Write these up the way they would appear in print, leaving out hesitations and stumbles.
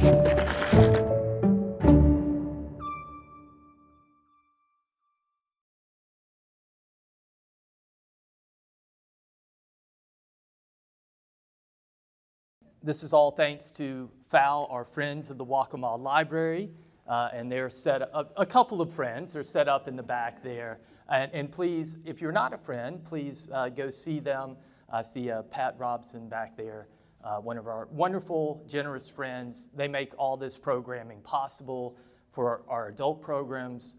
This is all thanks to FOW, our friends of the Waccamaw Library, and they're set up, a couple of friends are set up in the back there. And please, if you're not a friend, please go see them. I see Pat Robson back there, one of our wonderful, generous friends. They make all this programming possible for our adult programs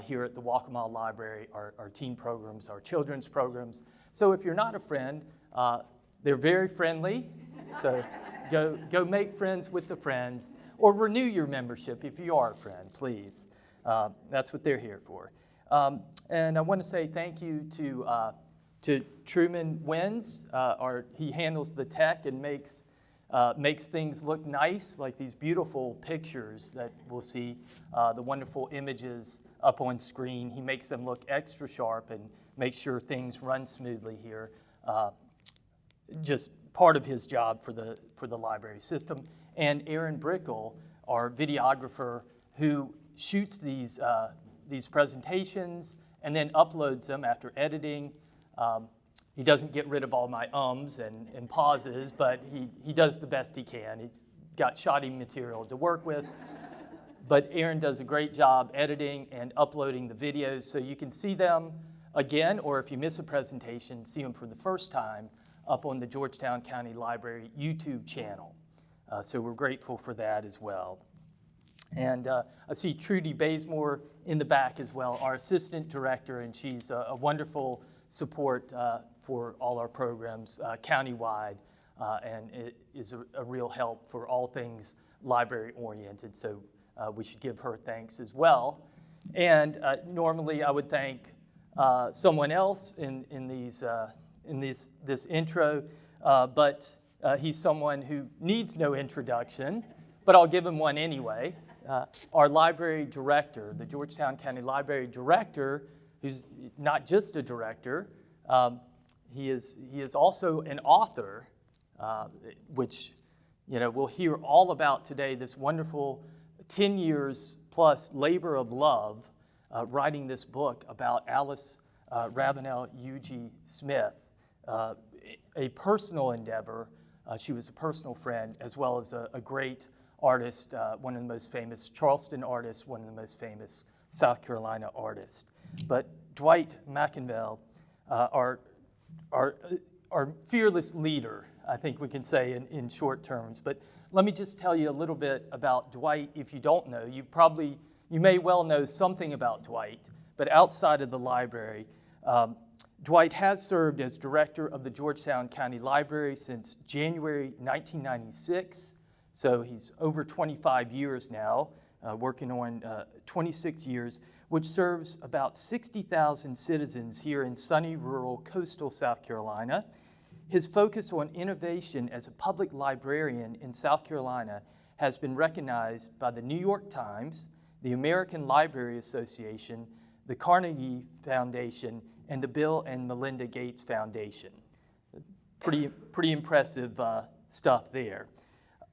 here at the Waccamaw Library, our teen programs, our children's programs. So if you're not a friend, they're very friendly. So go make friends with the friends, or renew your membership if you are a friend, please. That's what they're here for. And I want to say thank you to Truman Wins. He handles the tech and makes things look nice, like these beautiful pictures that we'll see, the wonderful images up on screen. He makes them look extra sharp and makes sure things run smoothly here. Just part of his job for the library system. And Aaron Brickle, our videographer, who shoots these presentations and then uploads them after editing. He doesn't get rid of all my ums and pauses, but he does the best he can. He's got shoddy material to work with. But Aaron does a great job editing and uploading the videos so you can see them again, or if you miss a presentation, see them for the first time up on the Georgetown County Library YouTube channel. So we're grateful for that as well. And I see Trudy Bazemore in the back as well, our assistant director, and she's a wonderful support for all our programs countywide, and it is a real help for all things library oriented, so we should give her thanks as well. And normally I would thank someone else in this intro, but he's someone who needs no introduction, but I'll give him one anyway. Our library director, the Georgetown County Library Director, who's not just a director, he is also an author, which we'll hear all about today, this wonderful 10 years plus labor of love writing this book about Alice Ravenel Huger Smith. A personal endeavor. She was a personal friend, as well as a great artist, one of the most famous Charleston artists, one of the most famous South Carolina artists. But Dwight McInvaill, our fearless leader, I think we can say in short terms. But let me just tell you a little bit about Dwight. If you don't know, you may well know something about Dwight, but outside of the library, Dwight has served as director of the Georgetown County Library since January 1996, so he's over 25 years now, working on 26 years, which serves about 60,000 citizens here in sunny, rural, coastal South Carolina. His focus on innovation as a public librarian in South Carolina has been recognized by the New York Times, the American Library Association, the Carnegie Foundation, and the Bill and Melinda Gates Foundation. Pretty impressive stuff there.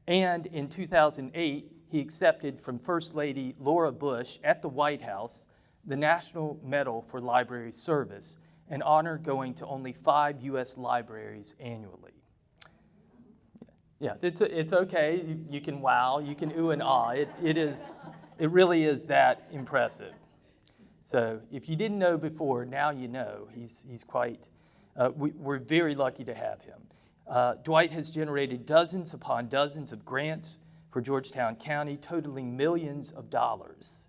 And in 2008, he accepted from First Lady Laura Bush at the White House the National Medal for Library Service, an honor going to only 5 U.S. libraries annually. Yeah, it's okay. You can wow, you can ooh and ah. It really is that impressive. So if you didn't know before, now you know. He's quite, we're very lucky to have him. Dwight has generated dozens upon dozens of grants for Georgetown County, totaling millions of dollars.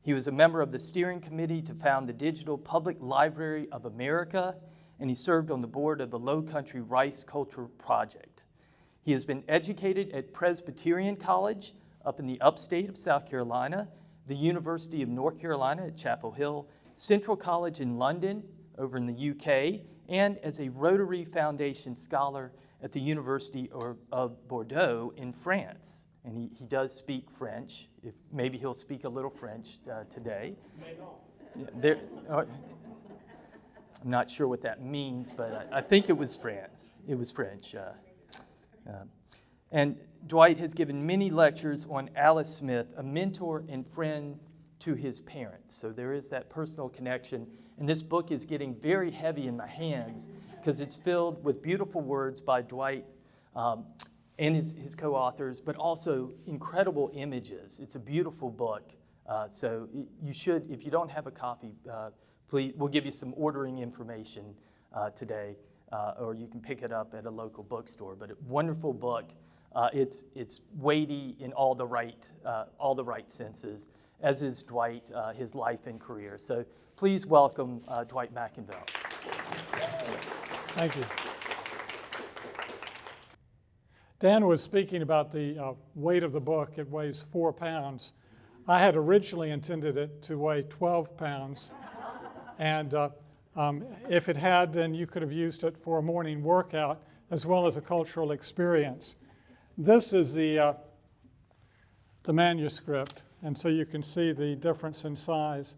He was a member of the steering committee to found the Digital Public Library of America, and he served on the board of the Low Country Rice Culture Project. He has been educated at Presbyterian College up in the upstate of South Carolina, the University of North Carolina at Chapel Hill, Central College in London over in the UK, and as a Rotary Foundation scholar at the University of Bordeaux in France. And he does speak French. Maybe he'll speak a little French today. Yeah, I'm not sure what that means, but I think it was France. It was French. And Dwight has given many lectures on Alice Smith, a mentor and friend to his parents. So there is that personal connection. And this book is getting very heavy in my hands because it's filled with beautiful words by Dwight and his co-authors, but also incredible images. It's a beautiful book. So you should, if you don't have a copy, please, we'll give you some ordering information today, or you can pick it up at a local bookstore. But a wonderful book. It's weighty in all the right senses, as is Dwight, his life and career. So please welcome Dwight McInvaill. Thank you. Dan was speaking about the weight of the book. It weighs 4 pounds. I had originally intended it to weigh 12 pounds. And if it had, then you could have used it for a morning workout as well as a cultural experience. This is the manuscript, and so you can see the difference in size.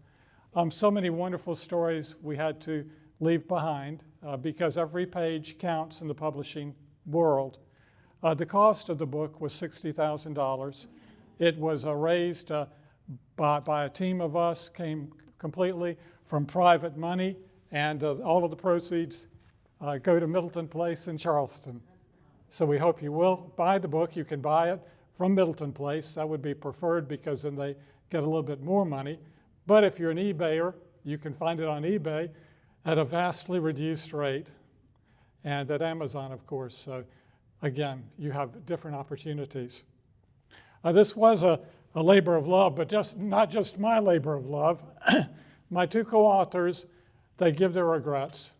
So many wonderful stories we had to leave behind because every page counts in the publishing world. The cost of the book was $60,000. It was raised by a team of us, came completely from private money, and all of the proceeds go to Middleton Place in Charleston. So we hope you will buy the book. You can buy it from Middleton Place. That would be preferred because then they get a little bit more money. But if you're an eBayer, you can find it on eBay at a vastly reduced rate, and at Amazon, of course. So again, you have different opportunities. This was a labor of love, but not just my labor of love. My 2 co-authors, they give their regrets.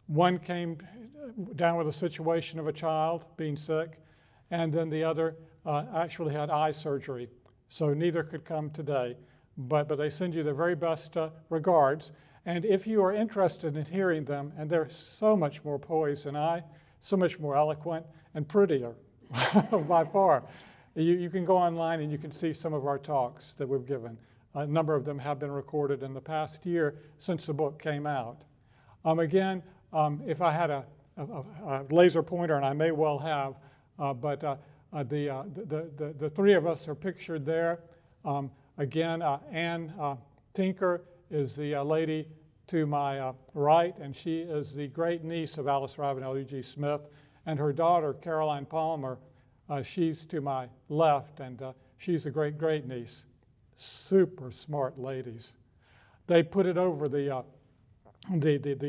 One came down with a situation of a child being sick, and then the other actually had eye surgery. So neither could come today, but they send you their very best regards. And if you are interested in hearing them, and they're so much more poised than I, so much more eloquent and prettier by far. You can go online and you can see some of our talks that we've given. A number of them have been recorded in the past year since the book came out. Again, if I had a laser pointer, and I may well have, but the 3 of us are pictured there. Again, Ann Tinker is the lady to my right, and she is the great niece of Alice Ravenel Huger Smith, and her daughter, Caroline Palmer, she's to my left, and she's a great niece. Super smart ladies. They put it over the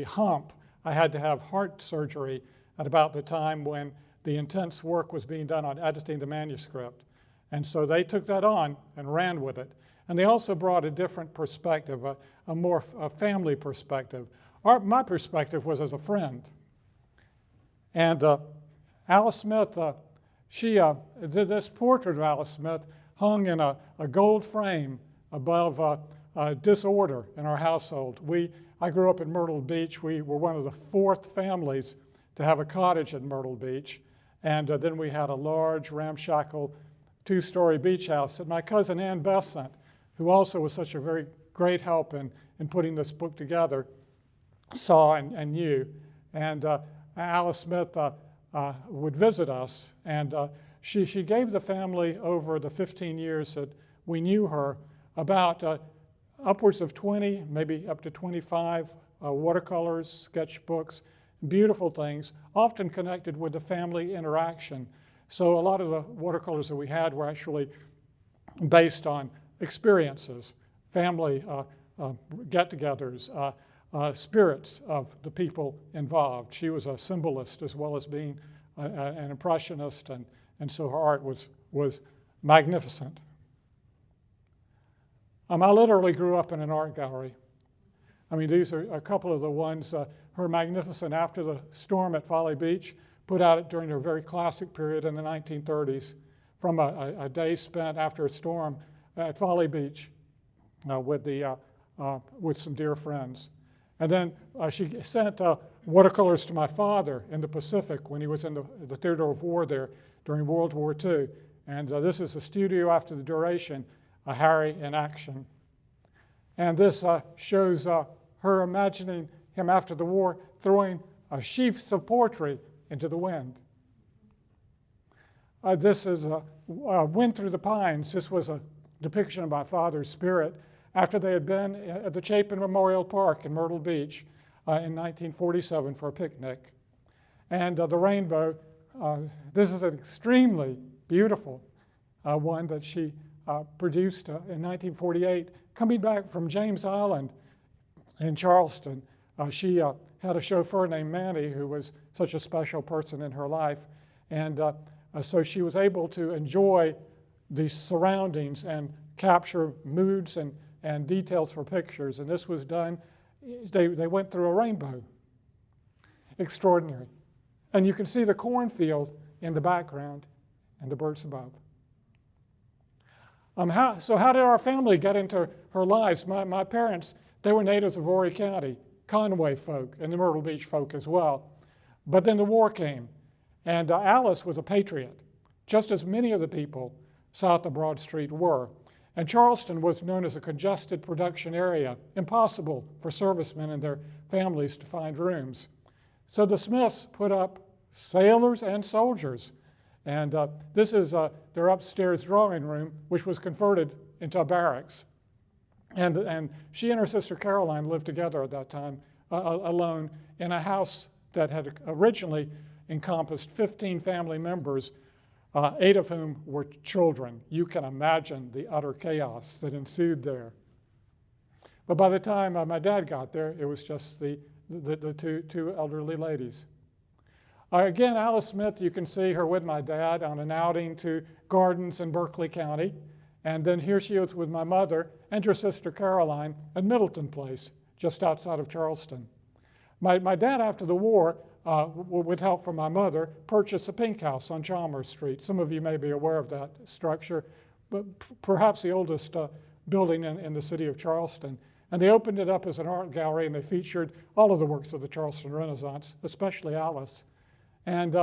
hump. I had to have heart surgery at about the time when the intense work was being done on editing the manuscript. And so they took that on and ran with it. And they also brought a different perspective, a more family perspective. My perspective was as a friend. And Alice Smith, this portrait of Alice Smith hung in a gold frame above disorder in our household. I grew up in Myrtle Beach. We were one of the 4th families to have a cottage in Myrtle Beach. And then we had a large, ramshackle, 2-story beach house that my cousin Ann Besant, who also was such a very great help in putting this book together, saw and knew. And Alice Smith would visit us, and she gave the family over the 15 years that we knew her about upwards of 20, maybe up to 25 watercolors, sketchbooks, beautiful things, often connected with the family interaction. So a lot of the watercolors that we had were actually based on experiences, family get-togethers, spirits of the people involved. She was a symbolist as well as being an impressionist, and so her art was magnificent. I literally grew up in an art gallery. I mean, these are a couple of the ones, her magnificent After the Storm at Folly Beach, put out during her very classic period in the 1930s, from a day spent after a storm at Folly Beach with some dear friends. And then she sent watercolors to my father in the Pacific when he was in the theater of war there during World War II. And this is a studio after the duration, Harry in action. And this shows her imagining him after the war throwing sheafs of poetry into the wind. This is Wind Through the Pines. This was a depiction of my father's spirit after they had been at the Chapin Memorial Park in Myrtle Beach in 1947 for a picnic. And the rainbow, this is an extremely beautiful one that she produced in 1948. Coming back from James Island in Charleston, she had a chauffeur named Manny who was such a special person in her life. And so she was able to enjoy the surroundings and capture moods and details for pictures. And this was done, they went through a rainbow. Extraordinary. And you can see the cornfield in the background and the birds above. So how did our family get into her lives? My parents, they were natives of Horry County, Conway folk, and the Myrtle Beach folk as well. But then the war came, and Alice was a patriot, just as many of the people south of Broad Street were. And Charleston was known as a congested production area, impossible for servicemen and their families to find rooms. So the Smiths put up sailors and soldiers. And this is their upstairs drawing room, which was converted into a barracks. And she and her sister Caroline lived together at that time, alone, in a house that had originally encompassed 15 family members, 8 of whom were children. You can imagine the utter chaos that ensued there. But by the time my dad got there, it was just the two elderly ladies. Again, Alice Smith, you can see her with my dad on an outing to gardens in Berkeley County. And then here she is with my mother and her sister Caroline at Middleton Place, just outside of Charleston. My dad, after the war, with help from my mother, purchased a pink house on Chalmers Street. Some of you may be aware of that structure, but perhaps the oldest building in the city of Charleston. And they opened it up as an art gallery, and they featured all of the works of the Charleston Renaissance, especially Alice. And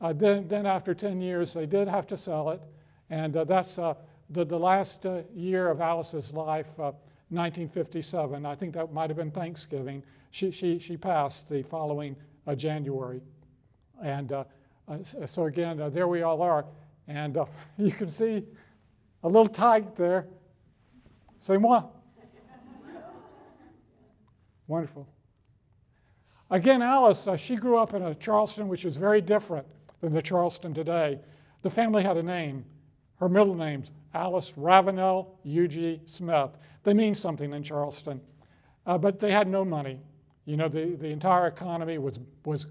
then after 10 years, they did have to sell it. And that's the last year of Alice's life, 1957. I think that might have been Thanksgiving. She passed the following January. And so again, there we all are. And you can see a little tyke there. C'est moi. Wonderful. Again, Alice, she grew up in a Charleston which is very different than the Charleston today. The family had a name. Her middle name's Alice Ravenel Huger Smith. They mean something in Charleston, but they had no money. You know, the entire economy was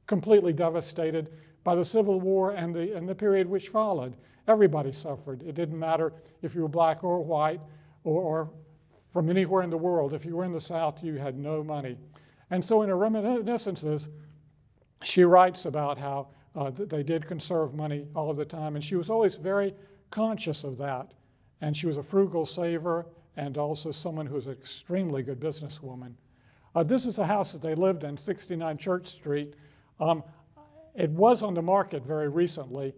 completely devastated by the Civil War and the period which followed. Everybody suffered. It didn't matter if you were black or white or from anywhere in the world. If you were in the South, you had no money. And so in her reminiscences, she writes about how they did conserve money all of the time, and she was always very conscious of that. And she was a frugal saver and also someone who was an extremely good businesswoman. This is a house that they lived in, 69 Church Street. It was on the market very recently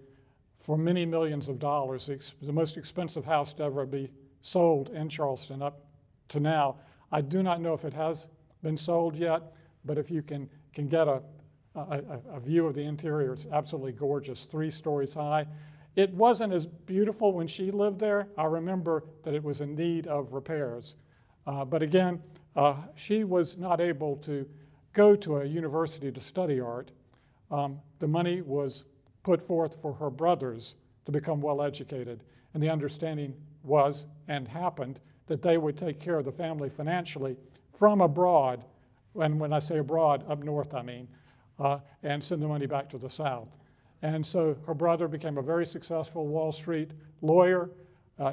for many millions of dollars, the most expensive house to ever be sold in Charleston up to now. I do not know if it has been sold yet, but if you can get a view of the interior, it's absolutely gorgeous, 3 stories high. It wasn't as beautiful when she lived there. I remember that it was in need of repairs. But again, she was not able to go to a university to study art. The money was put forth for her brothers to become well educated. And the understanding was, and happened, that they would take care of the family financially from abroad, and when I say abroad, up north I mean, and send the money back to the South. And so her brother became a very successful Wall Street lawyer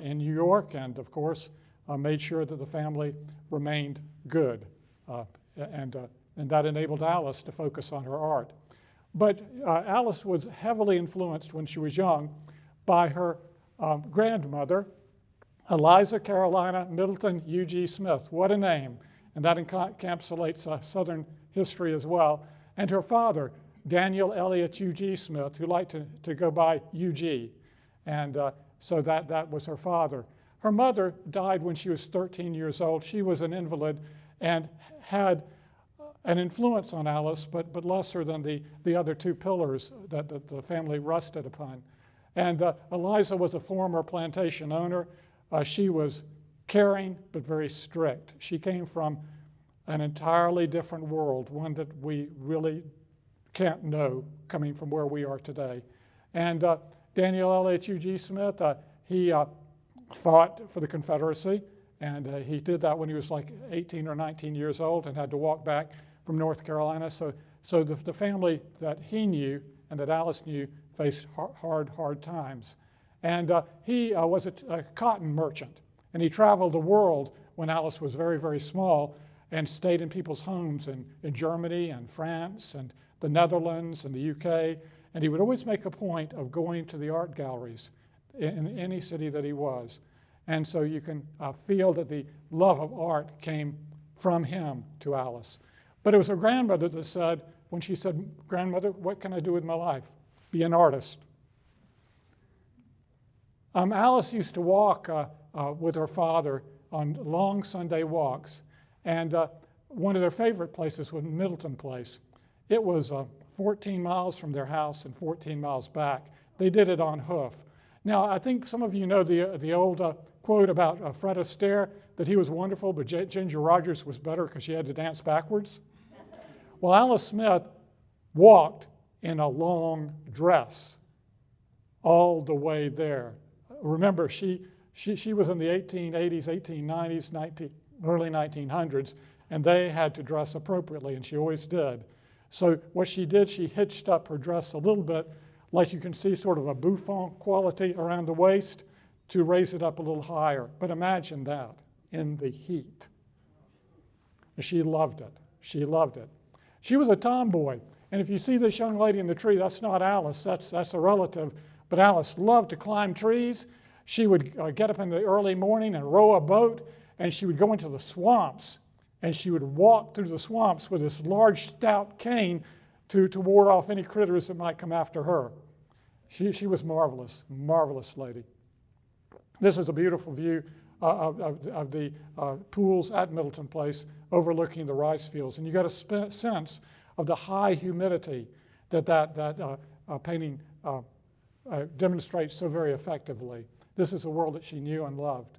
in New York, and of course made sure that the family remained good. And that enabled Alice to focus on her art. But Alice was heavily influenced when she was young by her grandmother, Eliza Carolina Middleton Huger Smith. What a name. And that encapsulates Southern history as well. And her father, Daniel Elliott Huger Smith, who liked to go by UG. And so that was her father. Her mother died when she was 13 years old. She was an invalid and had an influence on Alice, but lesser than the other 2 pillars that the family rested upon. And Eliza was a former plantation owner. She was caring but very strict. She came from an entirely different world, one that we really can't know coming from where we are today. And Daniel Eliot Huger Smith, he fought for the Confederacy, and he did that when he was like 18 or 19 years old and had to walk back from North Carolina. So the family that he knew and that Alice knew faced hard times. And he was a cotton merchant, and he traveled the world when Alice was very, very small and stayed in people's homes in Germany and France and the Netherlands and the UK. And he would always make a point of going to the art galleries in any city that he was. And so you can feel that the love of art came from him to Alice. But it was her grandmother that said, when she said, "Grandmother, what can I do with my life?" "Be an artist." Alice used to walk with her father on long Sunday walks. And one of their favorite places was Middleton Place. It was 14 miles from their house and 14 miles back. They did it on hoof. Now, I think some of you know the old quote about Fred Astaire, that he was wonderful, but Ginger Rogers was better because she had to dance backwards. Well, Alice Smith walked in a long dress all the way there. Remember, she was in the 1880s, 1890s, early 1900s, and they had to dress appropriately, and she always did. So what she did, she hitched up her dress a little bit, like you can see sort of a bouffant quality around the waist, to raise it up a little higher. But imagine that in the heat. She loved it. She loved it. She was a tomboy. And if you see this young lady in the tree, that's not Alice, that's a relative. But Alice loved to climb trees. She would get up in the early morning and row a boat, and she would go into the swamps, and she would walk through the swamps with this large, stout cane to ward off any critters that might come after her. She was marvelous, marvelous lady. This is a beautiful view of the pools at Middleton Place overlooking the rice fields. And you got a sense of the high humidity that painting demonstrates so very effectively. This is a world that she knew and loved.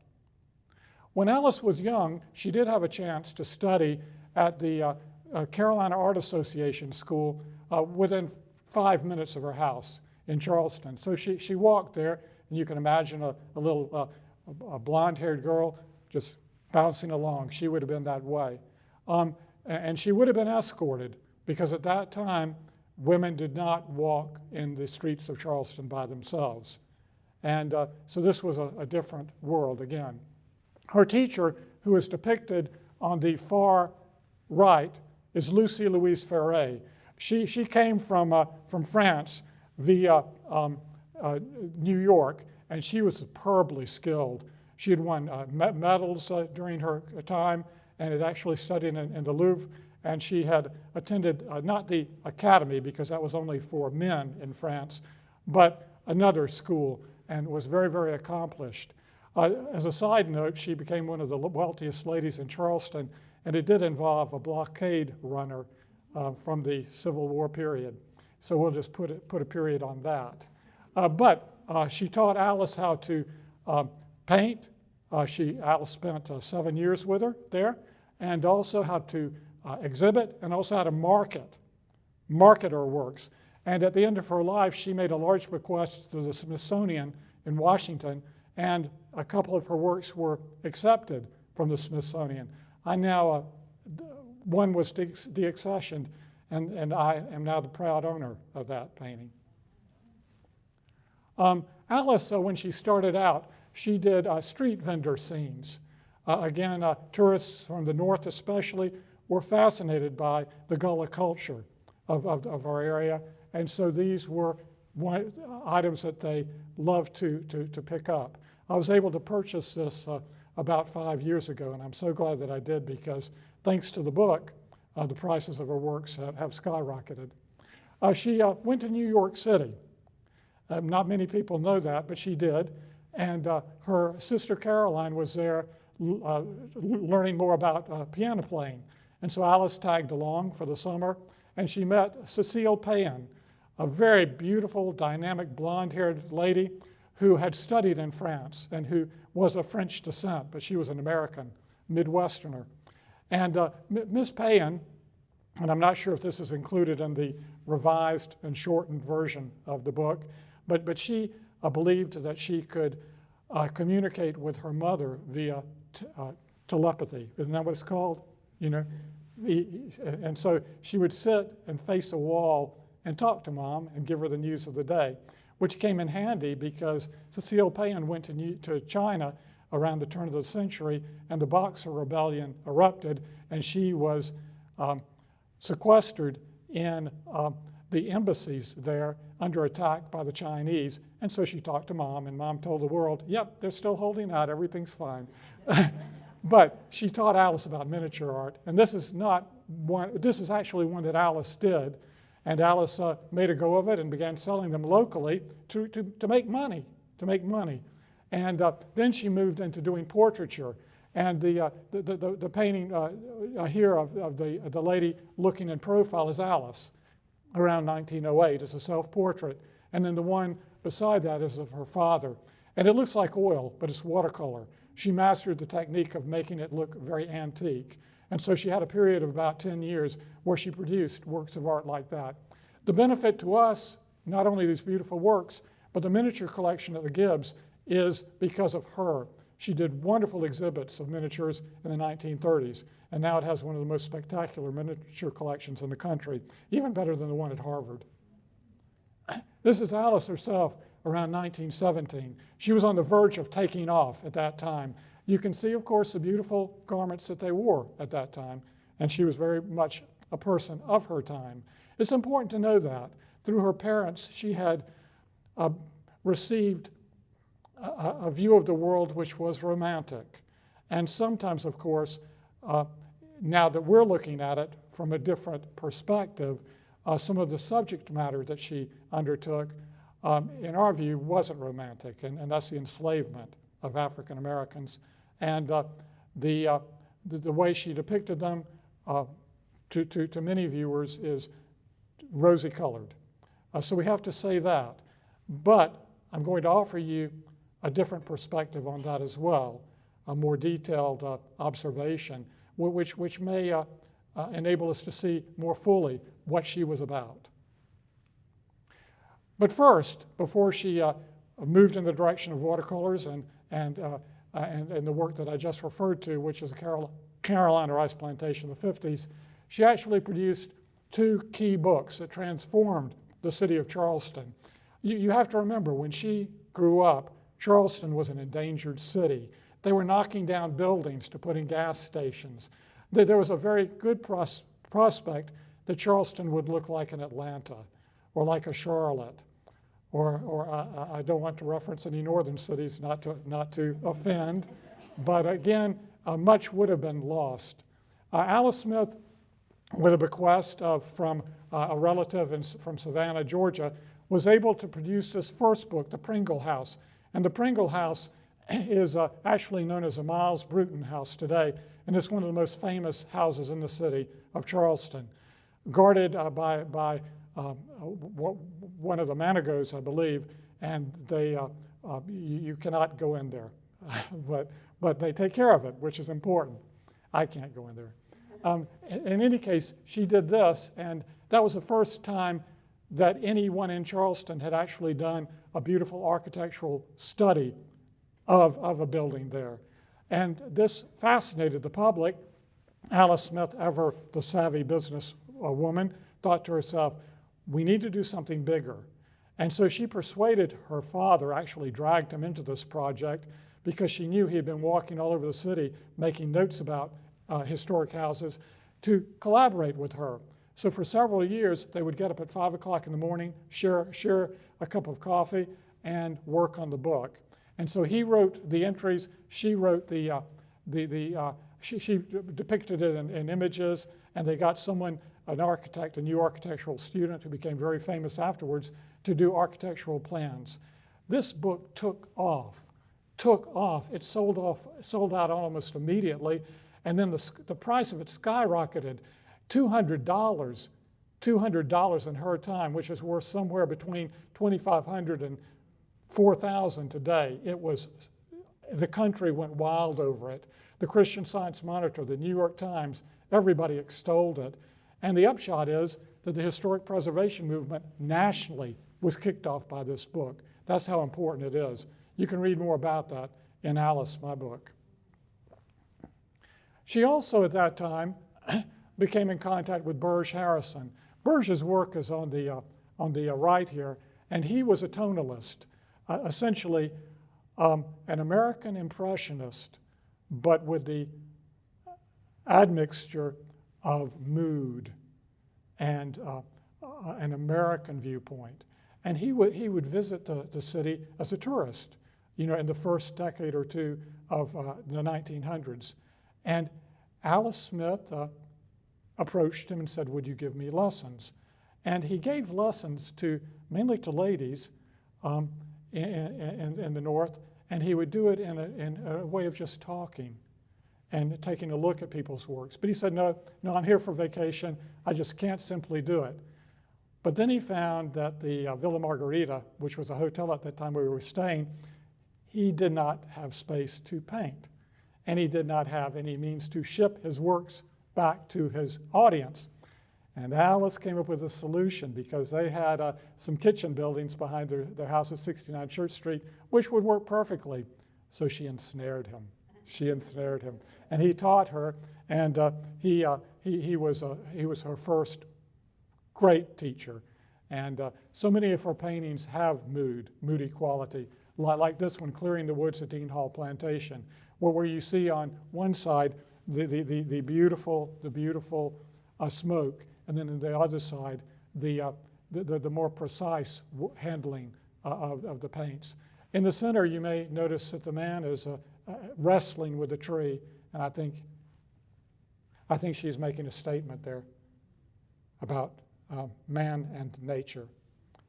When Alice was young, she did have a chance to study at the Carolina Art Association school within 5 minutes of her house in Charleston. So she walked there, and you can imagine a little blonde-haired girl just bouncing along. She would have been that way. And she would have been escorted, because at that time, women did not walk in the streets of Charleston by themselves. And so this was a different world again. Her teacher, who is depicted on the far right, is Lucie Louise Ferré. She came from France via New York, and she was superbly skilled. She had won medals during her time and had actually studied in the Louvre, and she had attended not the academy, because that was only for men in France, but another school, and was very, very accomplished. As a side note, she became one of the wealthiest ladies in Charleston, and it did involve a blockade runner from the Civil War period. So we'll just put a period on that. But she taught Alice how to paint. Alice spent 7 years with her there, and also how to exhibit, and also how to market her works. And at the end of her life, she made a large bequest to the Smithsonian in Washington, and a couple of her works were accepted from the Smithsonian. One was deaccessioned, and I am now the proud owner of that painting. Alice, when she started out, she did street vendor scenes. Again, tourists from the north especially were fascinated by the Gullah culture of our area, and so these were items that they loved to pick up. I was able to purchase this about 5 years ago, and I'm so glad that I did, because thanks to the book, the prices of her works have skyrocketed. She went to New York City. Not many people know that, but she did. And her sister Caroline was there learning more about piano playing. And so Alice tagged along for the summer, and she met Cecile Payne, a very beautiful, dynamic, blonde-haired lady who had studied in France and who was of French descent, but she was an American, Midwesterner. And Miss Payne, and I'm not sure if this is included in the revised and shortened version of the book, but she believed that she could communicate with her mother via telepathy. Isn't that what it's called? You know, and so she would sit and face a wall and talk to Mom and give her the news of the day, which came in handy because Cecile Payne went to China around the turn of the century, and the Boxer Rebellion erupted, and she was sequestered in the embassies there under attack by the Chinese. And so she talked to Mom, and Mom told the world, yep, they're still holding out, everything's fine. But she taught Alice about miniature art, and this is actually one that Alice did, and Alice made a go of it and began selling them locally to make money, And then she moved into doing portraiture. And the painting here of the lady looking in profile is Alice, around 1908. It's a self-portrait. And then the one beside that is of her father. And it looks like oil, but it's watercolor. She mastered the technique of making it look very antique. And so she had a period of about 10 years where she produced works of art like that. The benefit to us, not only these beautiful works, but the miniature collection at the Gibbs is because of her. She did wonderful exhibits of miniatures in the 1930s, and now it has one of the most spectacular miniature collections in the country, even better than the one at Harvard. This is Alice herself around 1917. She was on the verge of taking off at that time. You can see, of course, the beautiful garments that they wore at that time, and she was very much a person of her time. It's important to know that. Through her parents, she had received a view of the world which was romantic. And sometimes, of course, now that we're looking at it from a different perspective, some of the subject matter that she undertook, in our view, wasn't romantic, and that's the enslavement of African Americans. And the way she depicted them to many viewers is rosy-colored. So we have to say that. But I'm going to offer you a different perspective on that as well, a more detailed observation, which may enable us to see more fully what she was about. But first, before she moved in the direction of watercolors and the work that I just referred to, which is a Carolina rice plantation in the 50s, she actually produced two key books that transformed the city of Charleston. You have to remember, when she grew up, Charleston was an endangered city. They were knocking down buildings to put in gas stations. There was a very good prospect that Charleston would look like an Atlanta or like a Charlotte, or I don't want to reference any northern cities, not to offend, but again, much would have been lost. Alice Smith, with a bequest from a relative from Savannah, Georgia, was able to produce this first book, The Pringle House. And the Pringle House is actually known as the Miles Bruton House today, and it's one of the most famous houses in the city of Charleston, guarded by one of the Manigos, I believe, and you cannot go in there, but they take care of it, which is important. I can't go in there. In any case, she did this, and that was the first time that anyone in Charleston had actually done a beautiful architectural study of a building there. And this fascinated the public. Alice Smith, ever the savvy business woman, thought to herself, we need to do something bigger. And so she persuaded her father, actually dragged him into this project, because she knew he had been walking all over the city making notes about historic houses, to collaborate with her. So for several years, they would get up at 5 o'clock in the morning, share a cup of coffee, and work on the book. And so he wrote the entries, she wrote she depicted it in images, and they got someone, an architect, a new architectural student who became very famous afterwards, to do architectural plans. This book took off. It sold out almost immediately, and then the price of it skyrocketed. $200 $200 in her time, which is worth somewhere between $2,500 and $4,000 today. The country went wild over it. The Christian Science Monitor, the New York Times, everybody extolled it. And the upshot is that the historic preservation movement nationally was kicked off by this book. That's how important it is. You can read more about that in Alice, my book. She also, at that time, became in contact with Burton Harrison. Burton's work is on the right here, and he was a tonalist, essentially an American impressionist, but with the admixture of mood and an American viewpoint. And he would visit the city as a tourist, in the first decade or two of the 1900s. And Alice Smith approached him and said, "Would you give me lessons?" And he gave lessons mainly to ladies in the North, and he would do it in a way of just talking and taking a look at people's works. But he said, no, I'm here for vacation. I just can't simply do it. But then he found that the Villa Margarita, which was a hotel at that time where we were staying, he did not have space to paint. And he did not have any means to ship his works back to his audience. And Alice came up with a solution because they had some kitchen buildings behind their house at 69 Church Street, which would work perfectly. So she ensnared him. And he taught her, and he was her first great teacher. And so many of her paintings have moody quality, like this one, Clearing the Woods at Dean Hall Plantation, where you see on one side the beautiful smoke, and then on the other side the more precise handling of the paints. In the center, you may notice that the man is wrestling with a tree, and I think she's making a statement there about man and nature.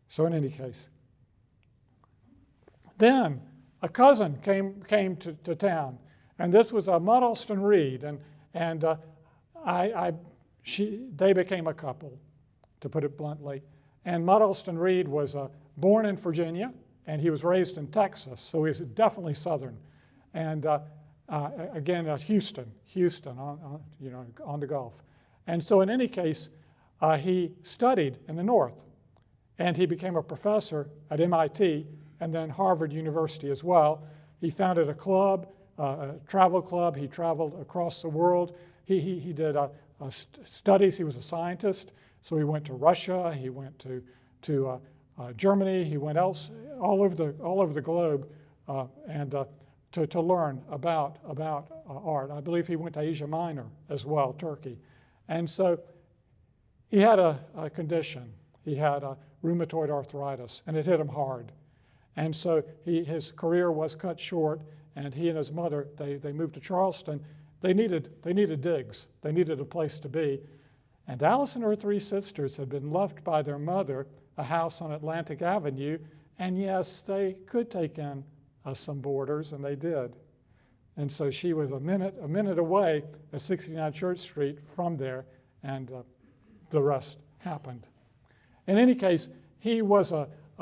So in any case, then a cousin came to town, and this was Milton Reed, and they became a couple, to put it bluntly. And Milton Reed was born in Virginia, and he was raised in Texas, so he's definitely Southern. And again, Houston on the Gulf. And so in any case, he studied in the North, and he became a professor at MIT and then Harvard University as well. He founded a club, a travel club. He traveled across the world. He did studies. He was a scientist, so he went to Russia. He went to Germany. He went all over the globe to learn about art. I believe he went to Asia Minor as well, Turkey. And so he had a condition. He had rheumatoid arthritis, and it hit him hard. And so his career was cut short, and he and his mother, they moved to Charleston. They needed digs. They needed a place to be. And Alice and her three sisters had been left by their mother a house on Atlantic Avenue, and yes, they could take in some boarders, and they did. And so she was a minute away at 69 Church Street from there, and the rest happened. In any case, he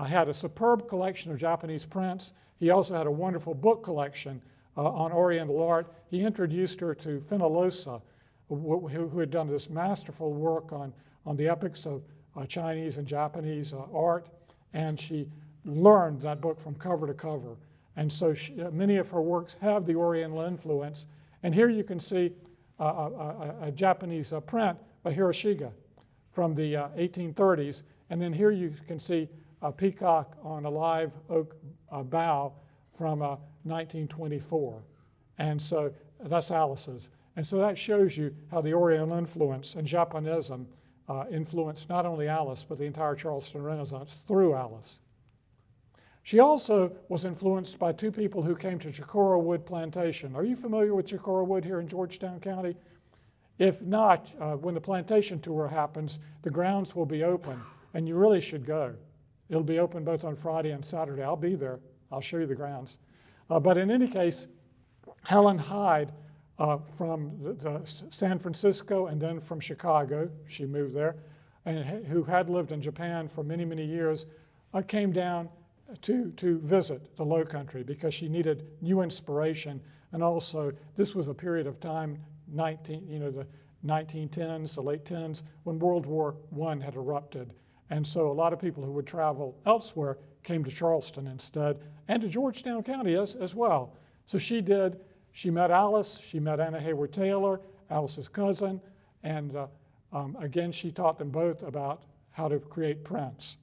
had a superb collection of Japanese prints. He also had a wonderful book collection on Oriental art. He introduced her to Fenollosa, who had done this masterful work on the epics of Chinese and Japanese art, and she learned that book from cover to cover. And so many of her works have the Oriental influence. And here you can see a Japanese print by Hiroshige from the 1830s. And then here you can see a peacock on a live oak bough from 1924. And so that's Alice's. And so that shows you how the Oriental influence and Japonism influenced not only Alice, but the entire Charleston Renaissance through Alice. She also was influenced by two people who came to Chicora Wood Plantation. Are you familiar with Chicora Wood here in Georgetown County? If not, when the plantation tour happens, the grounds will be open, and you really should go. It'll be open both on Friday and Saturday. I'll be there. I'll show you the grounds. But in any case, Helen Hyde from San Francisco and then from Chicago, she moved there, and who had lived in Japan for many, many years, came down to visit the Low Country because she needed new inspiration. And also, this was a period of time, the 1910s, the late 10s, when World War I had erupted. And so a lot of people who would travel elsewhere came to Charleston instead, and to Georgetown County as well. So she met Alice, she met Anna Hayward Taylor, Alice's cousin, and again, she taught them both about how to create prints.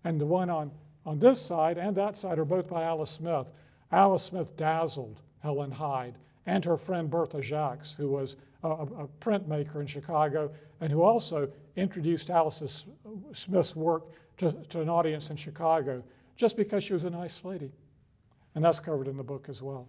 And the one on this side and that side are both by Alice Smith. Alice Smith dazzled Helen Hyde and her friend Bertha Jacques, who was a printmaker in Chicago and who also introduced Alice Smith's work to an audience in Chicago just because she was a nice lady. And that's covered in the book as well.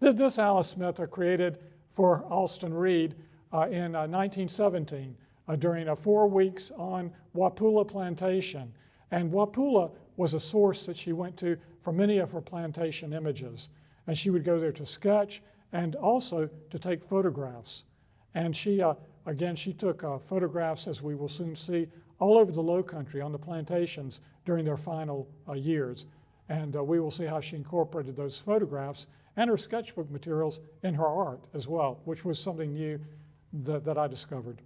This Alice Smith created for Milton Reed in 1917 during 4 weeks on Wapula Plantation. And Wapula was a source that she went to for many of her plantation images. And she would go there to sketch and also to take photographs. And she took photographs, as we will soon see, all over the Low Country on the plantations during their final years. And we will see how she incorporated those photographs and her sketchbook materials in her art as well, which was something new that I discovered.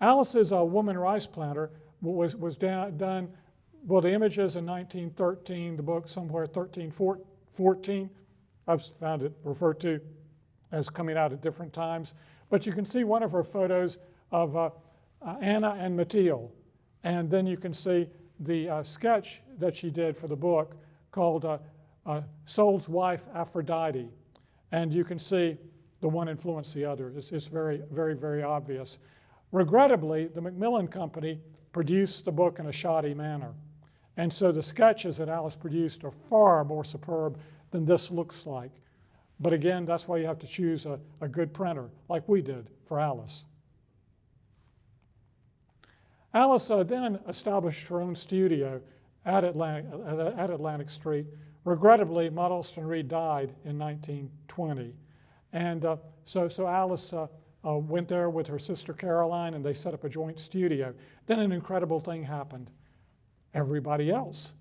Alice's woman rice planter was done, well, the images in 1913, the book somewhere 1314. I've found it referred to as coming out at different times. But you can see one of her photos of Anna and Mathilde. And then you can see the sketch that she did for the book called Sol's Wife Aphrodite. And you can see the one influenced the other. It's very, very, very obvious. Regrettably, the Macmillan Company produced the book in a shoddy manner. And so the sketches that Alice produced are far more superb than this looks like. But again, that's why you have to choose a good printer, like we did for Alice. Alice then established her own studio at Atlantic Street. Regrettably, Milton Reed died in 1920. And so Alice went there with her sister Caroline, and they set up a joint studio. Then an incredible thing happened. Everybody else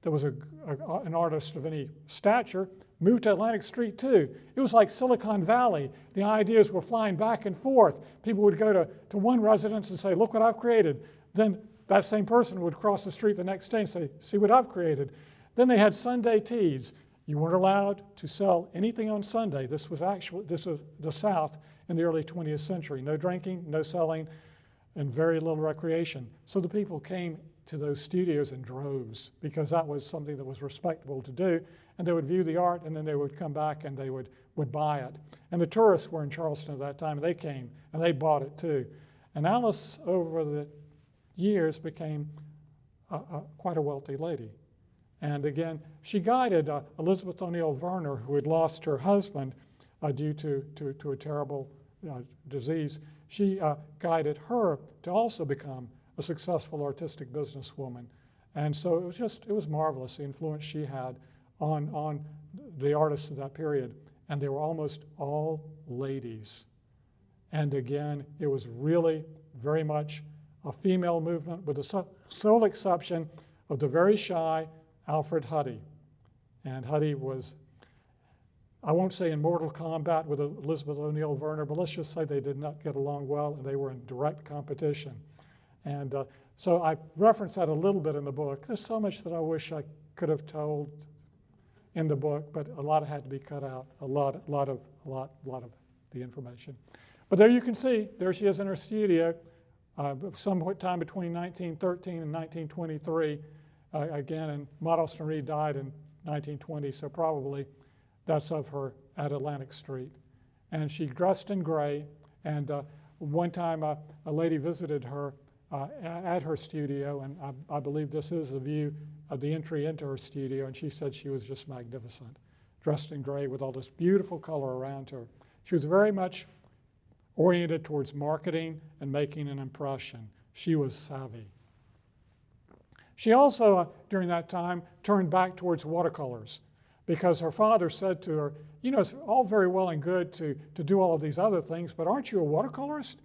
that was an artist of any stature moved to Atlantic Street too. It was like Silicon Valley. The ideas were flying back and forth. People would go to one residence and say, look what I've created. Then that same person would cross the street the next day and say, see what I've created. Then they had Sunday teas. You weren't allowed to sell anything on Sunday. This was the South in the early 20th century. No drinking, no selling, and very little recreation. So the people came to those studios in droves because that was something that was respectable to do. And they would view the art, and then they would come back and they would buy it. And the tourists were in Charleston at that time, and they came and they bought it too. And Alice, over the years, became quite a wealthy lady. And again, she guided Elizabeth O'Neill Verner, who had lost her husband due to a terrible disease. She guided her to also become a successful artistic businesswoman. And so it was marvelous, the influence she had on the artists of that period. And they were almost all ladies. And again, it was really very much a female movement, with the sole exception of the very shy Alfred Huddy. And Huddy was, I won't say in mortal combat with Elizabeth O'Neill Verner, but let's just say they did not get along well, and they were in direct competition. And so I reference that a little bit in the book. There's so much that I wish I could have told in the book, but a lot had to be cut out, a lot of the information. But there you can see, there she is in her studio, sometime between 1913 and 1923. Again, and Milton Reed died in 1920, so probably that's of her at Atlantic Street. And she dressed in gray, and one time a lady visited her at her studio, and I believe this is a view of the entry into her studio, and she said she was just magnificent, dressed in gray with all this beautiful color around her. She was very much oriented towards marketing and making an impression. She was savvy. She also, during that time, turned back towards watercolors. because her father said to her, you know, it's all very well and good to do all of these other things, but aren't you a watercolorist?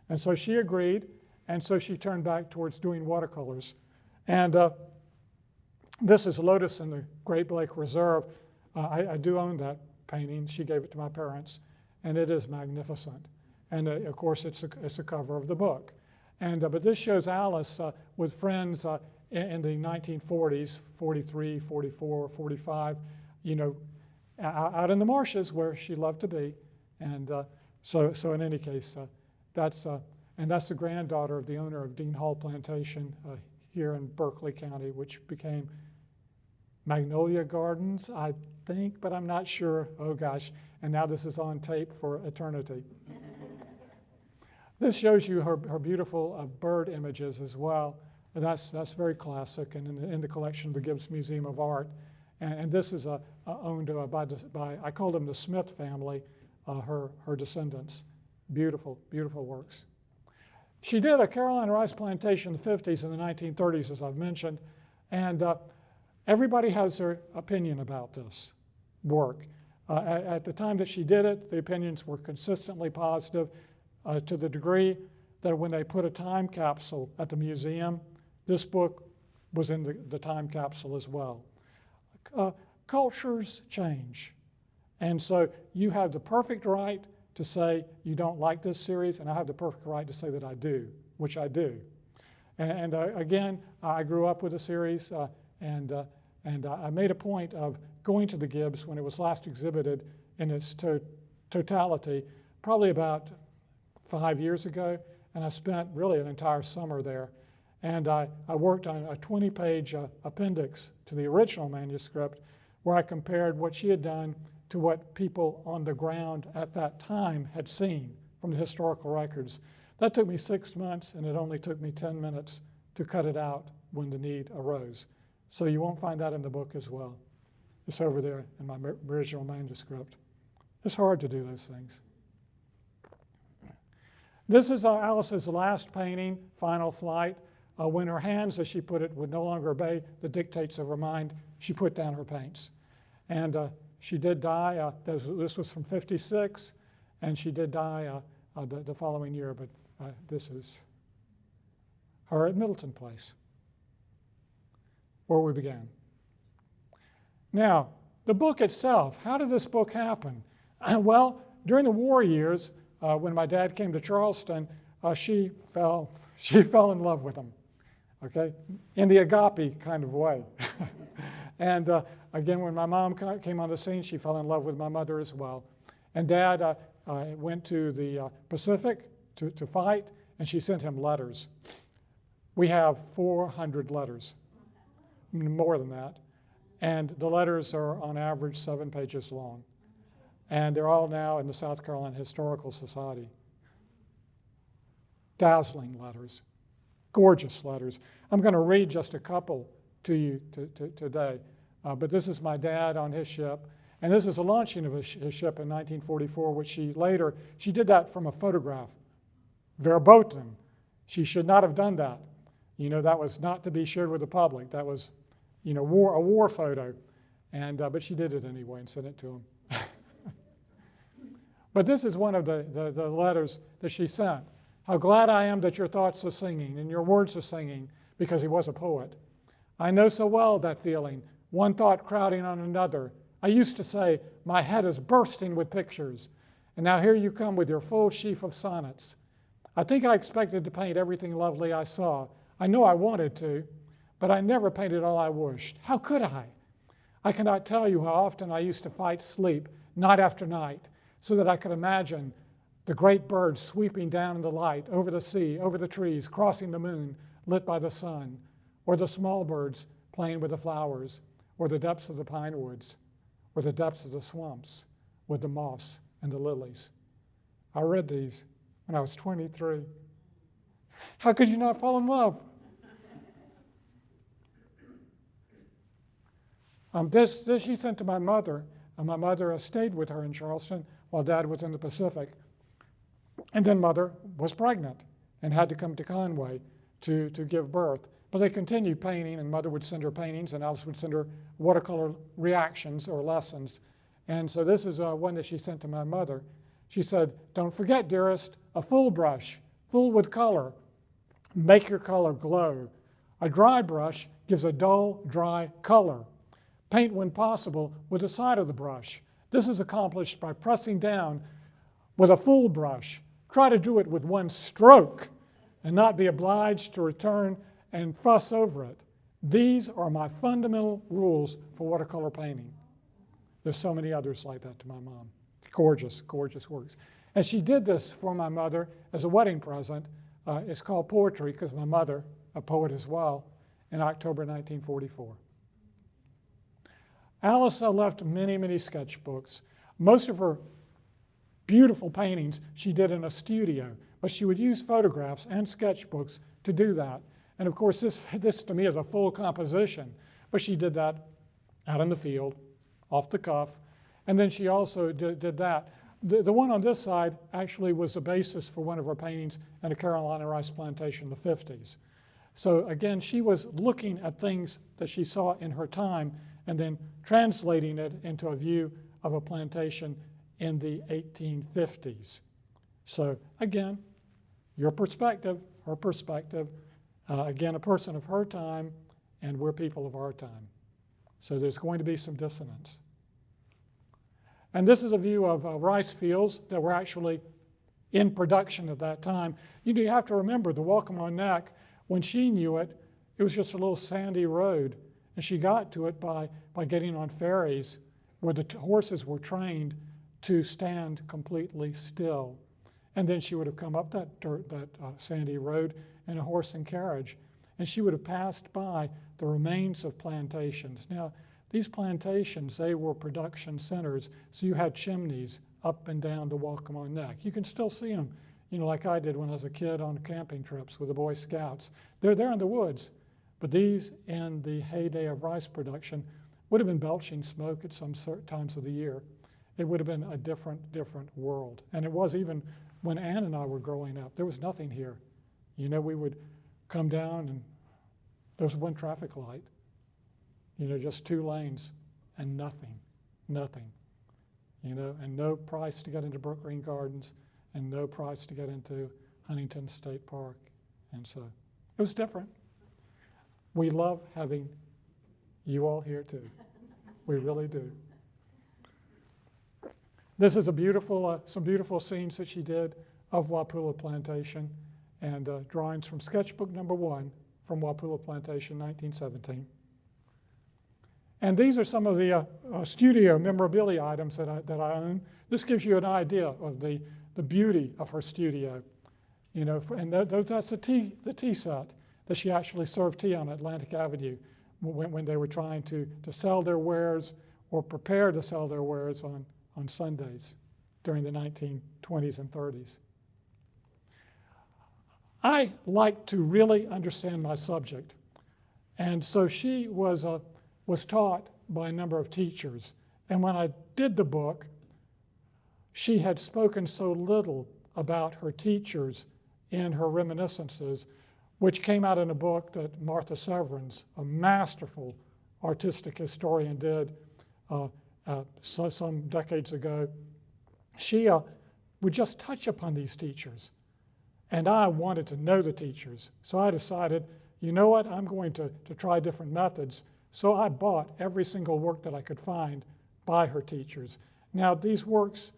And so she agreed, and so she turned back towards doing watercolors. And this is Lotus in the Great Lake Reserve. I do own that painting. She gave it to my parents, and it is magnificent. And of course, it's a cover of the book. And but this shows Alice with friends in the 1940s, 43, 44, 45, you know, out in the marshes where she loved to be. And so in any case, that's the granddaughter of the owner of Dean Hall Plantation here in Berkeley County, which became Magnolia Gardens, I think, but I'm not sure. Oh gosh, and now this is on tape for eternity. This shows you her beautiful bird images as well. And that's very classic and in the collection of the Gibbs Museum of Art. And this is owned by, I call them the Smith family, her descendants. Beautiful, beautiful works. She did a Carolina rice plantation in the 50s and the 1930s, as I've mentioned, and everybody has their opinion about this work. At the time that she did it, the opinions were consistently positive to the degree that when they put a time capsule at the museum, this book was in the time capsule as well. Cultures change, and so you have the perfect right to say you don't like this series, and I have the perfect right to say that I do, which I do. And again, I grew up with the series, and I made a point of going to the Gibbs when it was last exhibited in its totality, probably about 5 years ago, and I spent really an entire summer there. And I worked on a 20-page appendix to the original manuscript where I compared what she had done to what people on the ground at that time had seen from the historical records. That took me 6 months, and it only took me 10 minutes to cut it out when the need arose. So you won't find that in the book as well. It's over there in my original manuscript. It's hard to do those things. This is Alice's last painting, Final Flight. When her hands, as she put it, would no longer obey the dictates of her mind, she put down her paints. And she did die. This was from '56, and she did die the following year, but this is her at Middleton Place, where we began. Now, the book itself, how did this book happen? Well, during the war years, when my dad came to Charleston, she fell in love with him, okay, in the agape kind of way. And again, when my mom came on the scene, she fell in love with my mother as well. And Dad went to the Pacific to fight, and she sent him letters. We have 400 letters, more than that. And the letters are on average 7 pages long. And they're all now in the South Carolina Historical Society. Dazzling letters, gorgeous letters. I'm going to read just a couple to you today. But this is my dad on his ship. And this is the launching of his ship in 1944, which she did that from a photograph, verboten. She should not have done that. You know, that was not to be shared with the public. That was, you know, a war photo. And, but she did it anyway and sent it to him. But this is one of the letters that she sent. How glad I am that your thoughts are singing and your words are singing, because he was a poet. I know so well that feeling, one thought crowding on another. I used to say, my head is bursting with pictures. And now here you come with your full sheaf of sonnets. I think I expected to paint everything lovely I saw. I know I wanted to, but I never painted all I wished. How could I? I cannot tell you how often I used to fight sleep, night after night, so that I could imagine the great birds sweeping down in the light, over the sea, over the trees, crossing the moon, lit by the sun, or the small birds playing with the flowers, or the depths of the pine woods, or the depths of the swamps with the moss and the lilies. I read these when I was 23. How could you not fall in love? This she sent to my mother, and my mother stayed with her in Charleston while Dad was in the Pacific. And then Mother was pregnant and had to come to Conway to give birth. But they continued painting, and Mother would send her paintings, and Alice would send her watercolor reactions or lessons. And so this is one that she sent to my mother. She said, "Don't forget, dearest, a full brush, full with color. Make your color glow. A dry brush gives a dull, dry color. Paint when possible with the side of the brush. This is accomplished by pressing down with a full brush. Try to do it with one stroke and not be obliged to return and fuss over it. These are my fundamental rules for watercolor painting." There's so many others like that to my mom. Gorgeous, gorgeous works. And she did this for my mother as a wedding present. It's called Poetry, because my mother, a poet as well, in October 1944. Alice left many, many sketchbooks. Most of her beautiful paintings she did in a studio, but she would use photographs and sketchbooks to do that. And of course, this to me is a full composition, but she did that out in the field, off the cuff, and then she also did that. The one on this side actually was the basis for one of her paintings in a Carolina rice plantation in the 50s. So again, she was looking at things that she saw in her time and then translating it into a view of a plantation in the 1850s. So again, your perspective, her perspective, again, a person of her time, and we're people of our time. So there's going to be some dissonance. And this is a view of rice fields that were actually in production at that time. You have to remember the Waccamaw Neck, when she knew it, it was just a little sandy road. And she got to it by getting on ferries where the horses were trained to stand completely still. And then she would have come up that sandy road in a horse and carriage, and she would have passed by the remains of plantations. Now, these plantations, they were production centers, so you had chimneys up and down the Waccamaw Neck. You can still see them, like I did when I was a kid on camping trips with the Boy Scouts. They're there in the woods, but these, in the heyday of rice production, would have been belching smoke at some certain times of the year. It would have been a different world. And it was even when Ann and I were growing up, there was nothing here. We would come down and there was one traffic light, just 2 lanes and nothing, and no price to get into Brook Green Gardens and no price to get into Huntington State Park. And so it was different. We love having you all here too. We really do. This is a beautiful, some beautiful scenes that she did of Wapula Plantation, and drawings from sketchbook number 1 from Wapula Plantation, 1917. And these are some of the studio memorabilia items that I own. This gives you an idea of the beauty of her studio. And that's the tea set that she actually served tea on Atlantic Avenue when they were trying to sell their wares or prepare to sell their wares on Sundays during the 1920s and 30s. I like to really understand my subject, and so she was taught by a number of teachers. And when I did the book, she had spoken so little about her teachers in her reminiscences, which came out in a book that Martha Severance, a masterful artistic historian, did some decades ago. She would just touch upon these teachers. And I wanted to know the teachers. So I decided, you know what, I'm going to try different methods. So I bought every single work that I could find by her teachers. Now, these works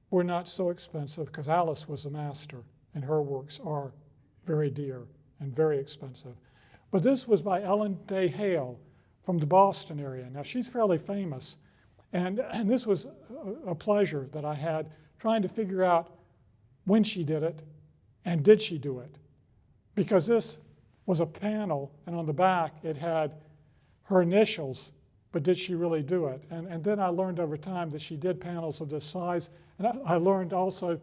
were not so expensive because Alice was a master, and her works are very dear and very expensive. But this was by Ellen Day Hale from the Boston area. Now, she's fairly famous. And this was a pleasure that I had trying to figure out when she did it and did she do it. Because this was a panel, and on the back it had her initials, but did she really do it? And then I learned over time that she did panels of this size. And I learned also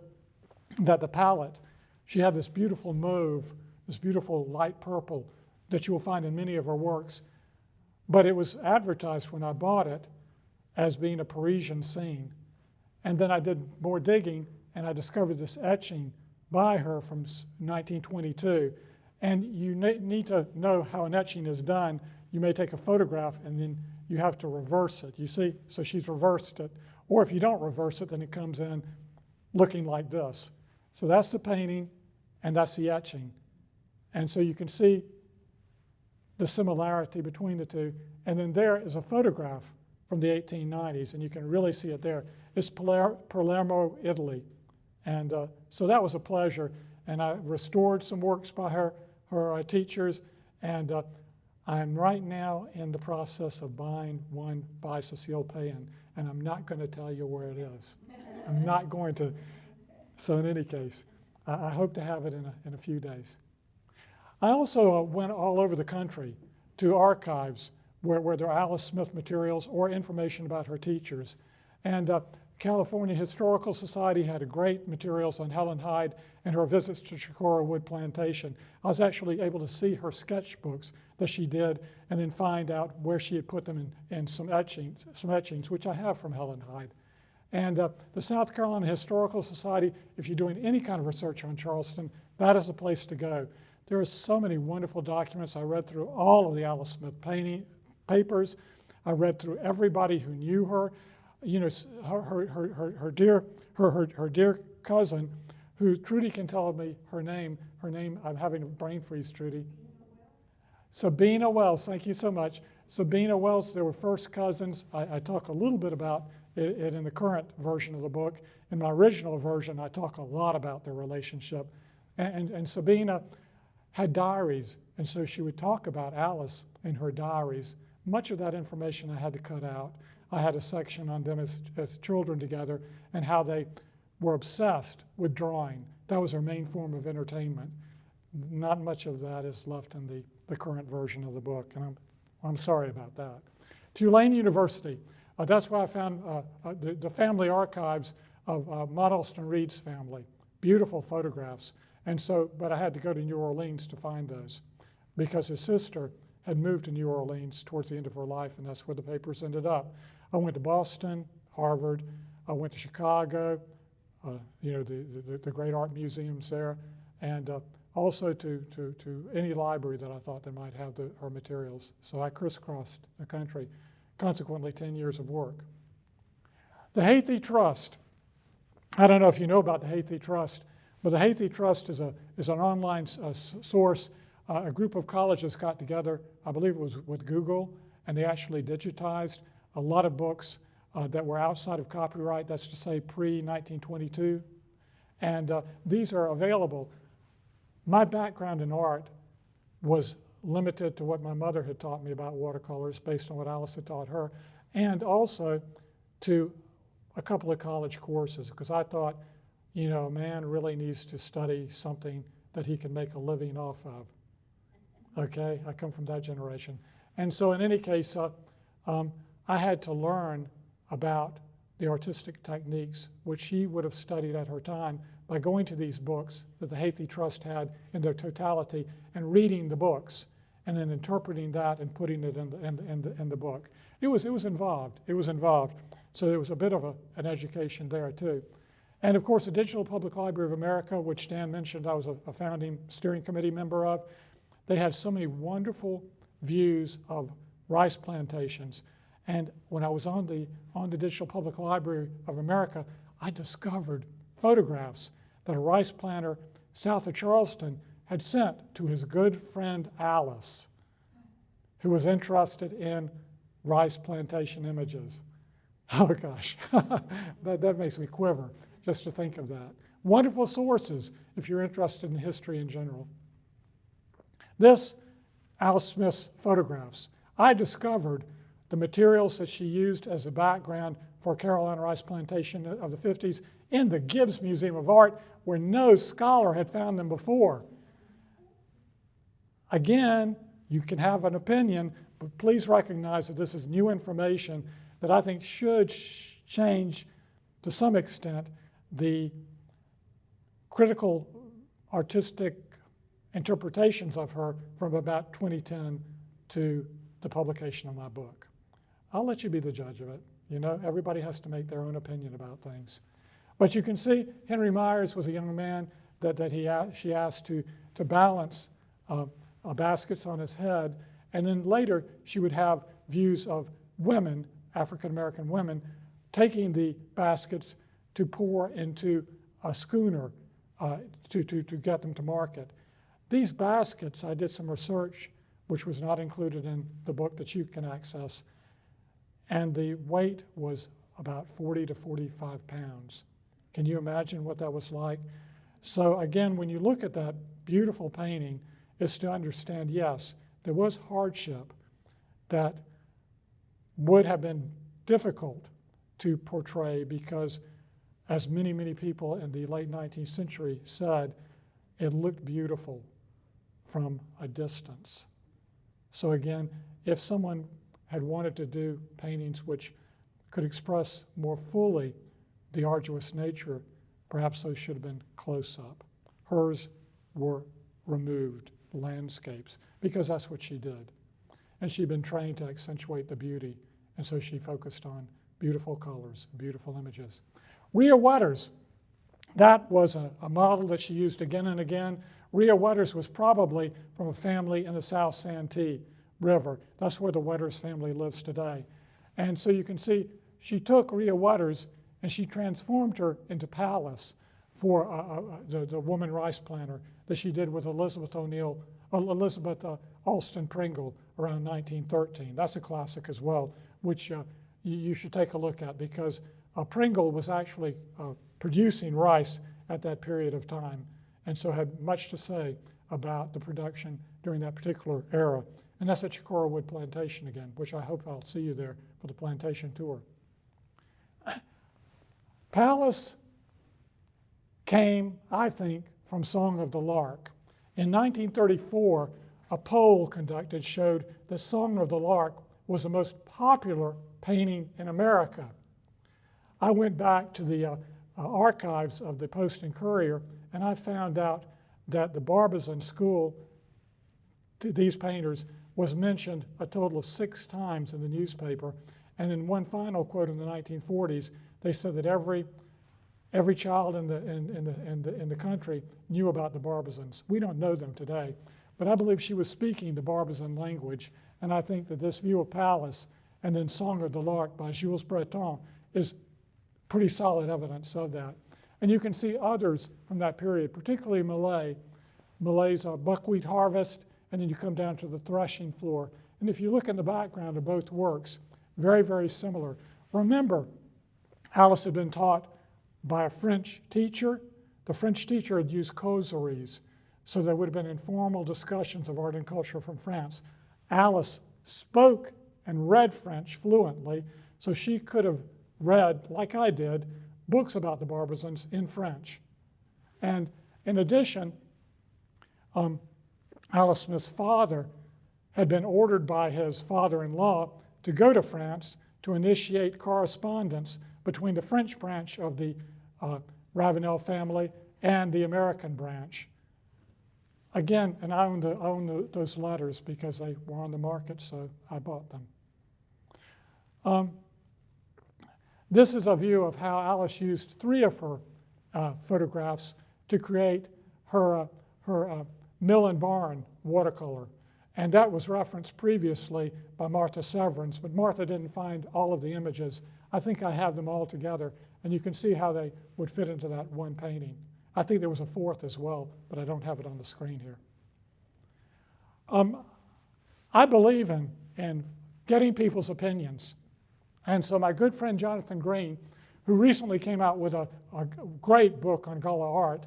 that the palette, she had this beautiful mauve, this beautiful light purple that you will find in many of her works. But it was advertised when I bought it as being a Parisian scene. And then I did more digging, and I discovered this etching by her from 1922. And you need to know how an etching is done. You may take a photograph and then you have to reverse it. You see? So she's reversed it. Or if you don't reverse it, then it comes in looking like this. So that's the painting and that's the etching. And so you can see the similarity between the two. And then there is a photograph from the 1890s, and you can really see it there. It's Palermo, Italy. And so that was a pleasure. And I restored some works by her teachers, and I'm right now in the process of buying one by Cecile Payne, and I'm not going to tell you where it is. I'm not going to. So in any case, I hope to have it in a few days. I also went all over the country to archives where there are Alice Smith materials or information about her teachers. And California Historical Society had great materials on Helen Hyde and her visits to Chicora Wood Plantation. I was actually able to see her sketchbooks that she did and then find out where she had put them in some etchings, which I have from Helen Hyde. And the South Carolina Historical Society, if you're doing any kind of research on Charleston, that is the place to go. There are so many wonderful documents. I read through all of the Alice Smith papers. I read through everybody who knew her. You know, her dear cousin, who Trudy can tell me her name, I'm having a brain freeze, Trudy. Sabina Wells, thank you so much. Sabina Wells, they were first cousins. I talk a little bit about it in the current version of the book. In my original version, I talk a lot about their relationship. And Sabina had diaries, and so she would talk about Alice in her diaries. Much of that information I had to cut out. I had a section on them as children together and how they were obsessed with drawing. That was their main form of entertainment. Not much of that is left in the current version of the book, and I'm sorry about that. Tulane University, that's where I found the family archives of Milton Reed's family. Beautiful photographs. And so, but I had to go to New Orleans to find those because his sister had moved to New Orleans towards the end of her life, and that's where the papers ended up. I went to Boston, Harvard. I went to Chicago, you know, the great art museums there, and also to any library that I thought they might have her materials. So I crisscrossed the country, consequently 10 years of work. The Hathi Trust. I don't know if you know about the Hathi Trust, but the Hathi Trust is an online source. A group of colleges got together, I believe it was with Google, and they actually digitized a lot of books that were outside of copyright, that's to say pre-1922. And these are available. My background in art was limited to what my mother had taught me about watercolors based on what Alice had taught her, and also to a couple of college courses, because I thought, you know, a man really needs to study something that he can make a living off of. Okay, I come from that generation. And so in any case, I had to learn about the artistic techniques, which she would have studied at her time by going to these books that the Hathi Trust had in their totality and reading the books and then interpreting that and putting it in the book. It was involved. It was involved. So there was a bit of an education there too. And of course, the Digital Public Library of America, which Dan mentioned I was a founding steering committee member of, they had so many wonderful views of rice plantations. And when I was on the Digital Public Library of America, I discovered photographs that a rice planter south of Charleston had sent to his good friend Alice, who was interested in rice plantation images. Oh gosh, that makes me quiver just to think of that. Wonderful sources if you're interested in history in general. This, Alice Smith's photographs. I discovered the materials that she used as a background for Carolina rice plantation of the 50s in the Gibbs Museum of Art, where no scholar had found them before. Again, you can have an opinion, but please recognize that this is new information that I think should change, to some extent, the critical artistic interpretations of her from about 2010 to the publication of my book. I'll let you be the judge of it. You know, everybody has to make their own opinion about things. But you can see Henry Myers was a young man that she asked to balance baskets on his head. And then later, she would have views of women, African-American women, taking the baskets to pour into a schooner to get them to market. These baskets, I did some research, which was not included in the book that you can access, and the weight was about 40 to 45 pounds. Can you imagine what that was like? So again, when you look at that beautiful painting, it's to understand, yes, there was hardship that would have been difficult to portray because, as many, many people in the late 19th century said, it looked beautiful from a distance. So again, if someone had wanted to do paintings which could express more fully the arduous nature, perhaps those should have been close up. Hers were removed, landscapes, because that's what she did. And she'd been trained to accentuate the beauty, and so she focused on beautiful colors, beautiful images. Rhea Waters, that was a model that she used again and again. Rhea Waters was probably from a family in the South Santee River. That's where the Waters family lives today. And so you can see she took Rhea Waters and she transformed her into Pallas for the woman rice planter that she did with Elizabeth Alston Pringle around 1913. That's a classic as well, which you should take a look at because Pringle was actually producing rice at that period of time and so had much to say about the production during that particular era. And that's at Chicora Wood Plantation again, which I hope I'll see you there for the plantation tour. Pallas came, I think, from Song of the Lark. In 1934, a poll conducted showed that Song of the Lark was the most popular painting in America. I went back to the archives of the Post and Courier, and I found out that the Barbizon School, these painters, was mentioned a total of 6 times in the newspaper. And in one final quote in the 1940s, they said that every child in the country knew about the Barbizons. We don't know them today, but I believe she was speaking the Barbizon language, and I think that this view of Pallas and then Song of the Lark by Jules Breton is pretty solid evidence of that. And you can see others from that period, particularly Millet's Buckwheat Harvest, and then you come down to the threshing floor. And if you look in the background of both works, very, very similar. Remember, Alice had been taught by a French teacher. The French teacher had used causeries, so there would have been informal discussions of art and culture from France. Alice spoke and read French fluently, so she could have read, like I did, books about the Barbizons in French. And in addition, Alice Smith's father had been ordered by his father-in-law to go to France to initiate correspondence between the French branch of the Ravenel family and the American branch. Again, and I own those letters because they were on the market, so I bought them. This is a view of how Alice used 3 of her photographs to create her mill and barn watercolor. And that was referenced previously by Martha Severance, but Martha didn't find all of the images. I think I have them all together, and you can see how they would fit into that one painting. I think there was a 4th as well, but I don't have it on the screen here. I believe in getting people's opinions. And so my good friend Jonathan Green, who recently came out with a great book on Gullah art,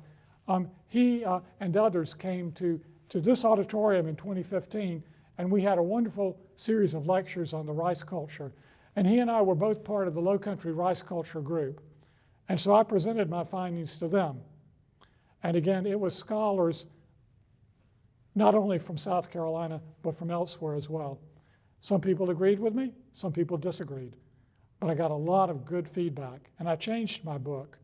he and others came to this auditorium in 2015, and we had a wonderful series of lectures on the rice culture. And he and I were both part of the Low Country Rice Culture group. And so I presented my findings to them. And again, it was scholars not only from South Carolina, but from elsewhere as well. Some people agreed with me, some people disagreed. But I got a lot of good feedback, and I changed my book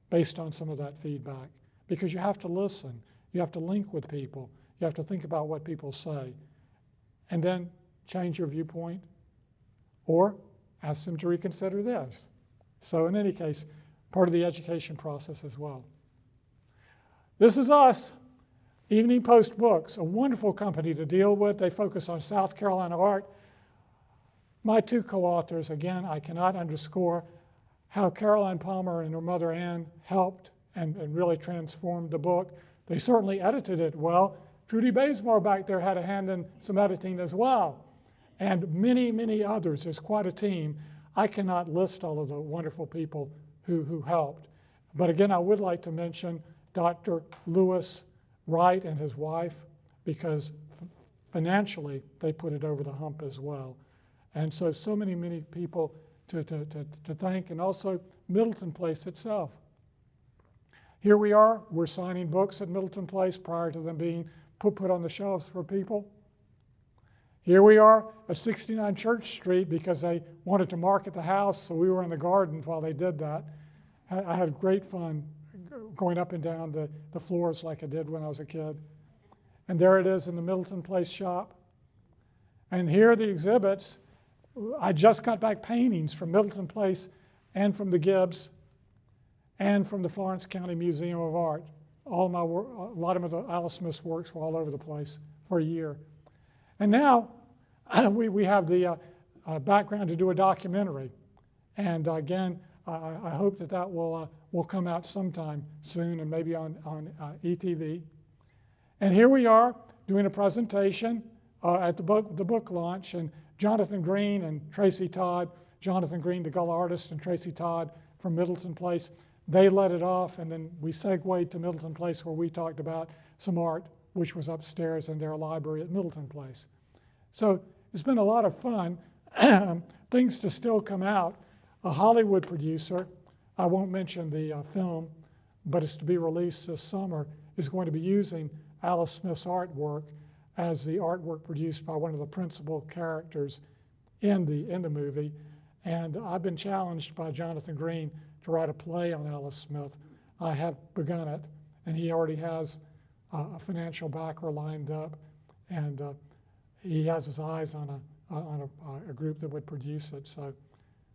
based on some of that feedback, because you have to listen, you have to link with people, you have to think about what people say, and then change your viewpoint, or ask them to reconsider theirs. So in any case, part of the education process as well. This is us. Evening Post Books, a wonderful company to deal with. They focus on South Carolina art. My two co-authors, again, I cannot underscore how Caroline Palmer and her mother Ann helped and really transformed the book. They certainly edited it well. Trudy Bazemore back there had a hand in some editing as well. And many, many others. There's quite a team. I cannot list all of the wonderful people who helped. But again, I would like to mention Dr. Lewis Wright and his wife, because financially they put it over the hump as well. And so many, many people to thank, and also Middleton Place itself. Here we are, we're signing books at Middleton Place prior to them being put on the shelves for people. Here we are at 69 Church Street because they wanted to market the house, so we were in the garden while they did that. I had great fun going up and down the floors like I did when I was a kid. And there it is in the Middleton Place shop. And here are the exhibits. I just got back paintings from Middleton Place and from the Gibbs and from the Florence County Museum of Art. All my work, a lot of the Alice Smith's works were all over the place for a year. And now we have the background to do a documentary. And again, I hope that will come out sometime soon, and maybe on ETV. And here we are doing a presentation at the book launch, and Jonathan Green and Tracy Todd, Jonathan Green, the Gullah artist, and Tracy Todd from Middleton Place, they led it off, and then we segued to Middleton Place where we talked about some art which was upstairs in their library at Middleton Place. So it's been a lot of fun. Things to still come out. A Hollywood producer, I won't mention the film, but it's to be released this summer, is going to be using Alice Smith's artwork as the artwork produced by one of the principal characters in the movie. And I've been challenged by Jonathan Green to write a play on Alice Smith. I have begun it, and he already has a financial backer lined up, and he has his eyes on a group that would produce it. So,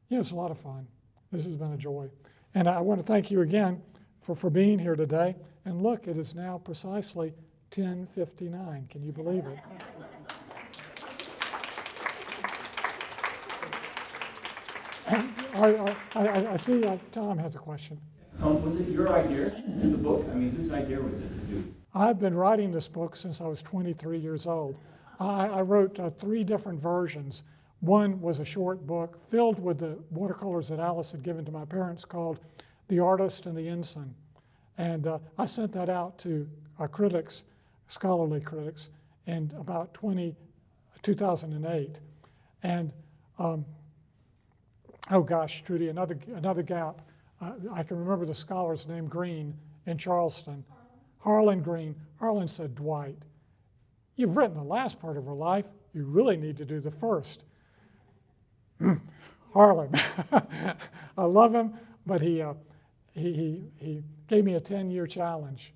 you know, it's a lot of fun. This has been a joy. And I want to thank you again for being here today. And look, it is now precisely 10:59. Can you believe it? I see Tom has a question. Was it your idea in the book? I mean, whose idea was it to do? I've been writing this book since I was 23 years old. I wrote 3 different versions. One was a short book filled with the watercolors that Alice had given to my parents called The Artist and the Ensign. And I sent that out to critics, scholarly critics, in about 2008. And oh gosh, Trudy, another gap. I can remember the scholar's name, Green, in Charleston. Harlan Green. Harlan said, Dwight, you've written the last part of her life. You really need to do the first. Harlan. I love him, but he gave me a 10-year challenge.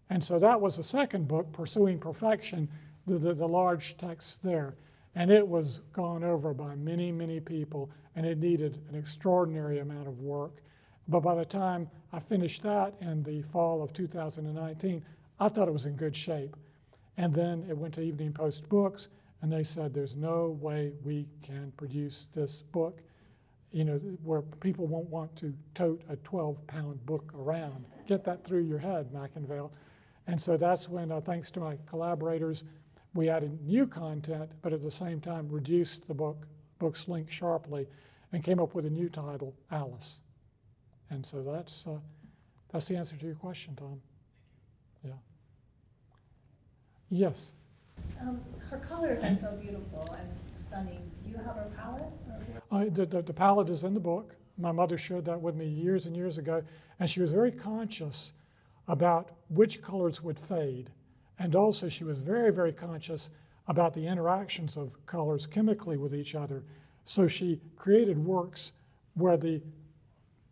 And so that was the second book, Pursuing Perfection, the large text there. And it was gone over by many, many people, and it needed an extraordinary amount of work. But by the time I finished that in the fall of 2019, I thought it was in good shape. And then it went to Evening Post Books, and they said, there's no way we can produce this book, you know, where people won't want to tote a 12-pound book around. Get that through your head, McInvaill. And so that's when, thanks to my collaborators, we added new content, but at the same time reduced the book's length sharply, and came up with a new title, Alice. And so that's the answer to your question, Tom. Yeah. Yes. Her colors are so beautiful and stunning. Do you have her palette? The palette is in the book. My mother shared that with me years and years ago, and she was very conscious about which colors would fade. And also she was very, very conscious about the interactions of colors chemically with each other. So she created works where the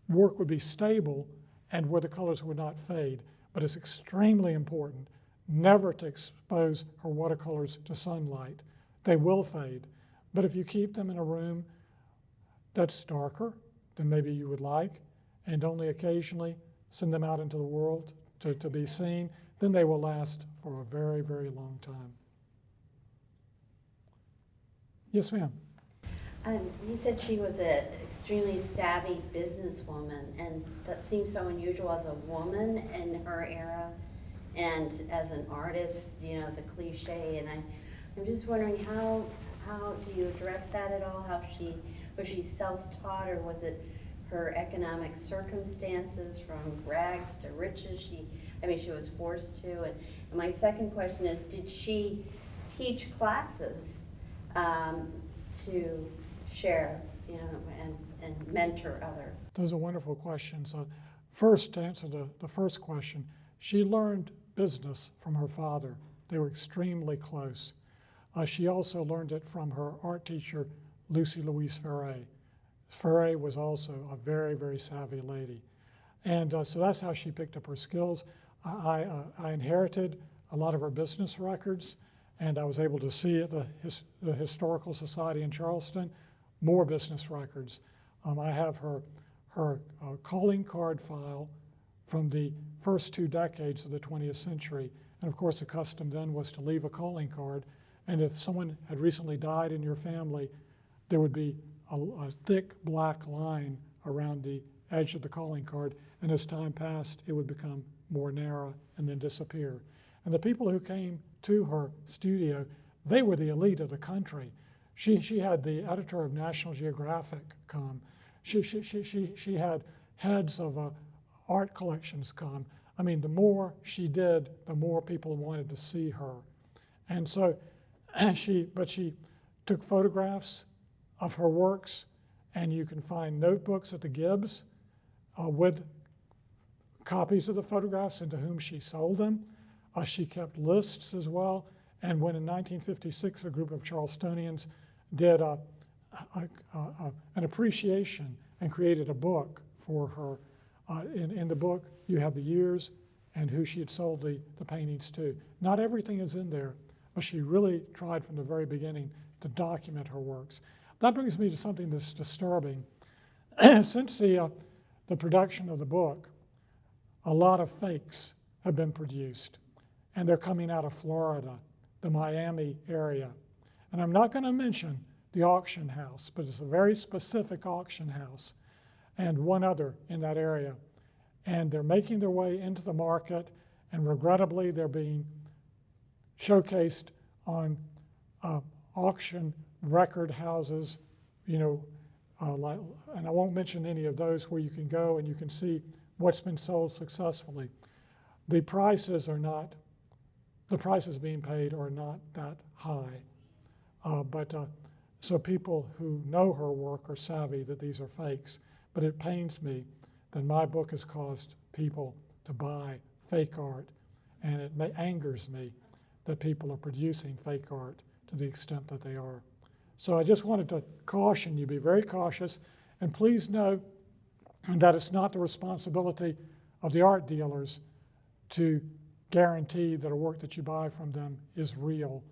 work would be stable and where the colors would not fade. But it's extremely important never to expose her watercolors to sunlight. They will fade. But if you keep them in a room that's darker than maybe you would like, and only occasionally send them out into the world to be seen, then they will last for a very, very long time. Yes, ma'am. You said she was an extremely savvy businesswoman, and that seems so unusual as a woman in her era, and as an artist, you know, the cliche. And I'm just wondering how do you address that at all? Was she self-taught, or was it her economic circumstances from rags to riches? She was forced to. And my second question is, did she teach classes to share, you know, and mentor others? Those are wonderful questions. First, to answer the first question, she learned business from her father. They were extremely close. She also learned it from her art teacher, Lucy Louise Ferre. Ferre was also a very, very savvy lady. And so that's how she picked up her skills. I inherited a lot of her business records, and I was able to see at the Historical Society in Charleston more business records. I have her calling card file from the first 2 decades of the 20th century. And of course, the custom then was to leave a calling card. And if someone had recently died in your family, there would be a thick black line around the edge of the calling card. And as time passed, it would become more narrow and then disappear. And the people who came to her studio, they were the elite of the country. She had the editor of National Geographic come. She had heads of art collections come. I mean, the more she did, the more people wanted to see her. And so she took photographs of her works, and you can find notebooks at the Gibbs with copies of the photographs and to whom she sold them. She kept lists as well. And when in 1956 a group of Charlestonians did an appreciation and created a book for her, in the book you have the years and who she had sold the paintings to. Not everything is in there, but she really tried from the very beginning to document her works. That brings me to something that's disturbing. Since the production of the book, a lot of fakes have been produced, and they're coming out of Florida, the Miami area. And I'm not going to mention the auction house, but it's a very specific auction house, and one other in that area. And they're making their way into the market, and regrettably they're being showcased on auction record houses, you know, and I won't mention any of those, where you can go and you can see what's been sold successfully. The prices being paid are not that high. So people who know her work are savvy that these are fakes. But it pains me that my book has caused people to buy fake art, and it angers me that people are producing fake art to the extent that they are. So I just wanted to caution you, be very cautious, and please know that it's not the responsibility of the art dealers to guarantee that a work that you buy from them is real.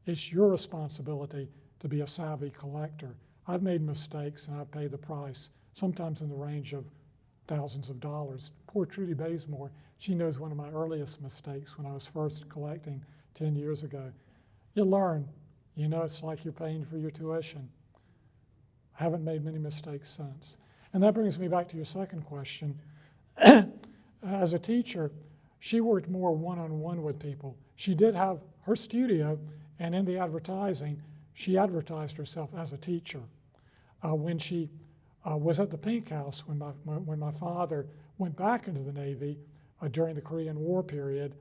It's your responsibility to be a savvy collector. I've made mistakes and I've paid the price, sometimes in the range of thousands of dollars. Poor Trudy Bazemore, she knows one of my earliest mistakes when I was first collecting 10 years ago. You learn, you know, it's like you're paying for your tuition. I haven't made many mistakes since. And that brings me back to your second question. As a teacher, she worked more one-on-one with people. She did have her studio, and in the advertising, she advertised herself as a teacher. When she was at the Pink House, when my father went back into the Navy during the Korean War period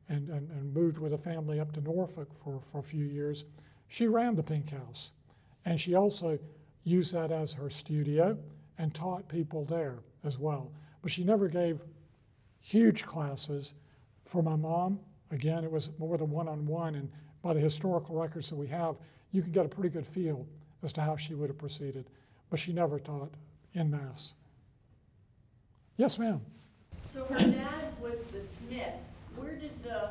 and moved with a family up to Norfolk for a few years, she ran the Pink House. And she also used that as her studio and taught people there as well. But she never gave huge classes. For my mom, again, it was more than one-on-one, and by the historical records that we have, you can get a pretty good feel as to how she would have proceeded. But she never taught en masse. Yes, ma'am. So her dad was the Smith. Where did the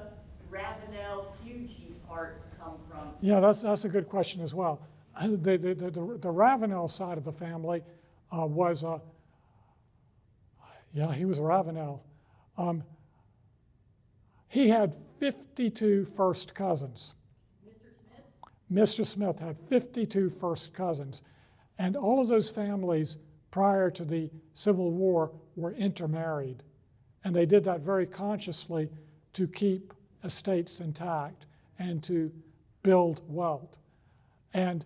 Ravenel Huger part come from? Yeah, that's a good question as well. The Ravenel side of the family was, he was a Ravenel. He had 52 first cousins. Mr. Smith had 52 first cousins. And all of those families prior to the Civil War were intermarried. And they did that very consciously to keep estates intact and to build wealth. And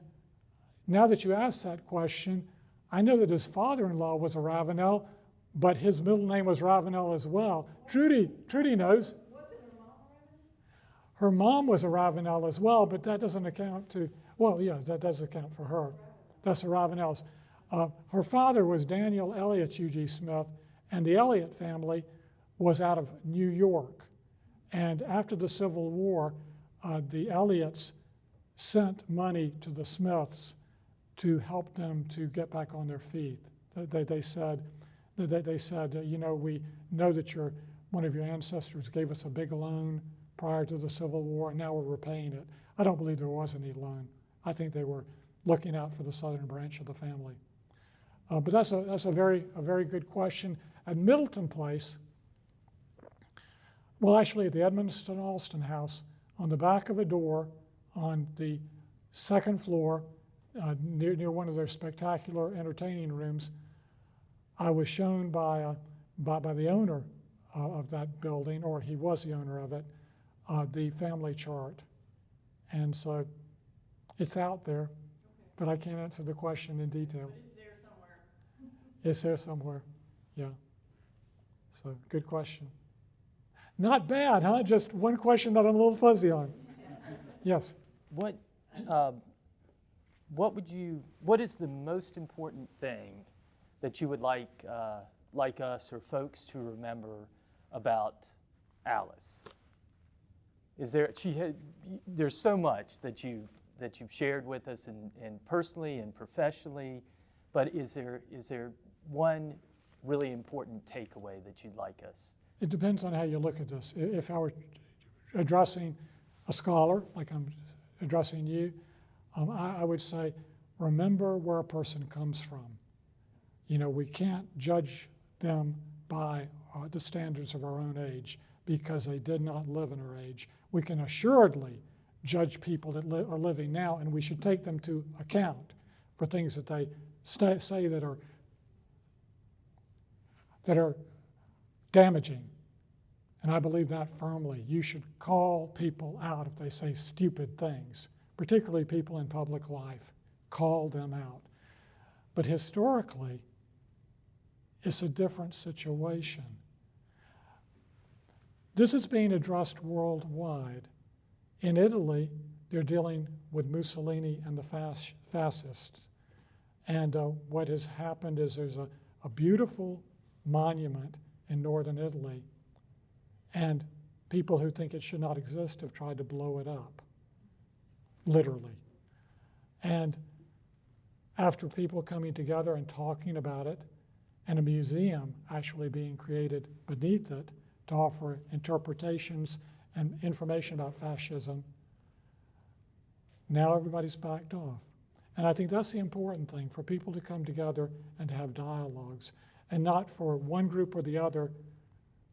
now that you ask that question, I know that his father-in-law was a Ravenel, but his middle name was Ravenel as well. Trudy knows. Her mom was a Ravenel as well, but that doesn't account to, well, yeah, that does account for her. That's the Ravenels. Her father was Daniel Elliott Huger Smith, and the Elliott family was out of New York. And after the Civil War, the Elliots sent money to the Smiths to help them to get back on their feet. They said, you know, we know that one of your ancestors gave us a big loan prior to the Civil War, and now we're repaying it. I don't believe there was any loan. I think they were looking out for the southern branch of the family. But that's a very good question. At Middleton Place, well, actually at the Edmonston Alston house, on the back of a door on the second floor, near one of their spectacular entertaining rooms, I was shown by the owner of that building, or he was the owner of it, the family chart. And so it's out there, but I can't answer the question in detail. But it's there somewhere. It's there somewhere, yeah. So good question. Not bad, huh? Just one question that I'm a little fuzzy on. Yes? What is the most important thing that you would like us or folks to remember about Alice? There's so much that you've shared with us and personally and professionally, but is there one really important takeaway that you'd like us? It depends on how you look at this. If I were addressing a scholar, like I'm addressing you, I would say, remember where a person comes from. You know, we can't judge them by the standards of our own age because they did not live in our age. We can assuredly judge people that are living now, and we should take them to account for things that they say that are damaging. And I believe that firmly. You should call people out if they say stupid things, particularly people in public life. Call them out. But historically, it's a different situation. This is being addressed worldwide. In Italy, they're dealing with Mussolini and the fascists. And what has happened is there's a beautiful monument in northern Italy, and people who think it should not exist have tried to blow it up, literally. And after people coming together and talking about it, and a museum actually being created beneath it to offer interpretations and information about fascism, now everybody's backed off. And I think that's the important thing, for people to come together and to have dialogues, and not for one group or the other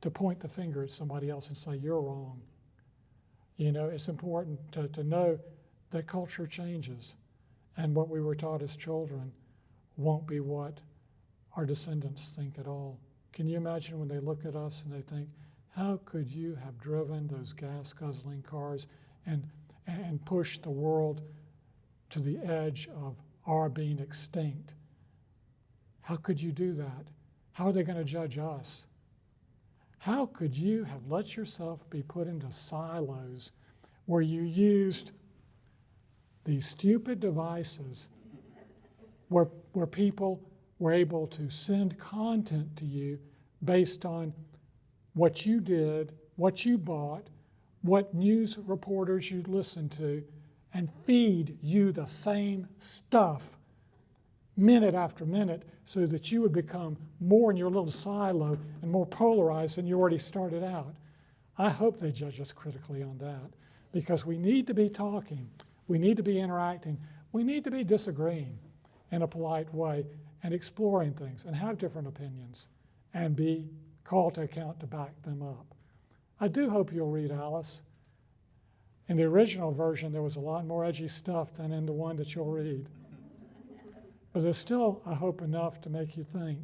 to point the finger at somebody else and say, you're wrong. You know, it's important to know that culture changes, and what we were taught as children won't be what our descendants think at all. Can you imagine when they look at us and they think, how could you have driven those gas-guzzling cars and pushed the world to the edge of our being extinct? How could you do that? How are they going to judge us? How could you have let yourself be put into silos where you used these stupid devices where people were able to send content to you based on what you did, what you bought, what news reporters you listened to, and feed you the same stuff minute after minute so that you would become more in your little silo and more polarized than you already started out? I hope they judge us critically on that, because we need to be talking, we need to be interacting, we need to be disagreeing in a polite way and exploring things and have different opinions and be called to account to back them up. I do hope you'll read Alice. In the original version, there was a lot more edgy stuff than in the one that you'll read. But there's still, I hope, enough to make you think.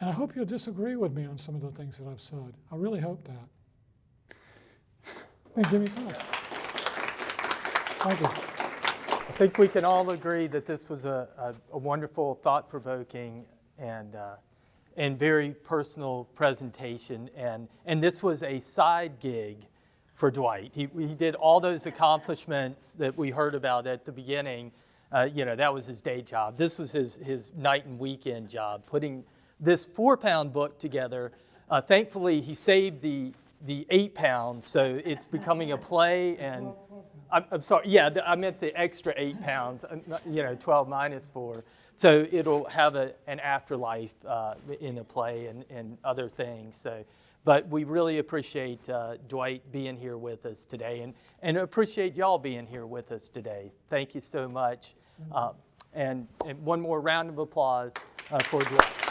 And I hope you'll disagree with me on some of the things that I've said. I really hope that. Hey, give me that. Thank you. I think we can all agree that this was a wonderful, thought-provoking, and very personal presentation. And this was a side gig for Dwight. He did all those accomplishments that we heard about at the beginning. That was his day job. This was his night and weekend job, putting this 4-pound book together. Thankfully, he saved the 8 pounds, so it's becoming a play. And I'm sorry, yeah, I meant the extra 8 pounds, 12 minus 4. So it'll have an afterlife in a play and other things. So, but we really appreciate Dwight being here with us today, and appreciate y'all being here with us today. Thank you so much. And one more round of applause for Dwight.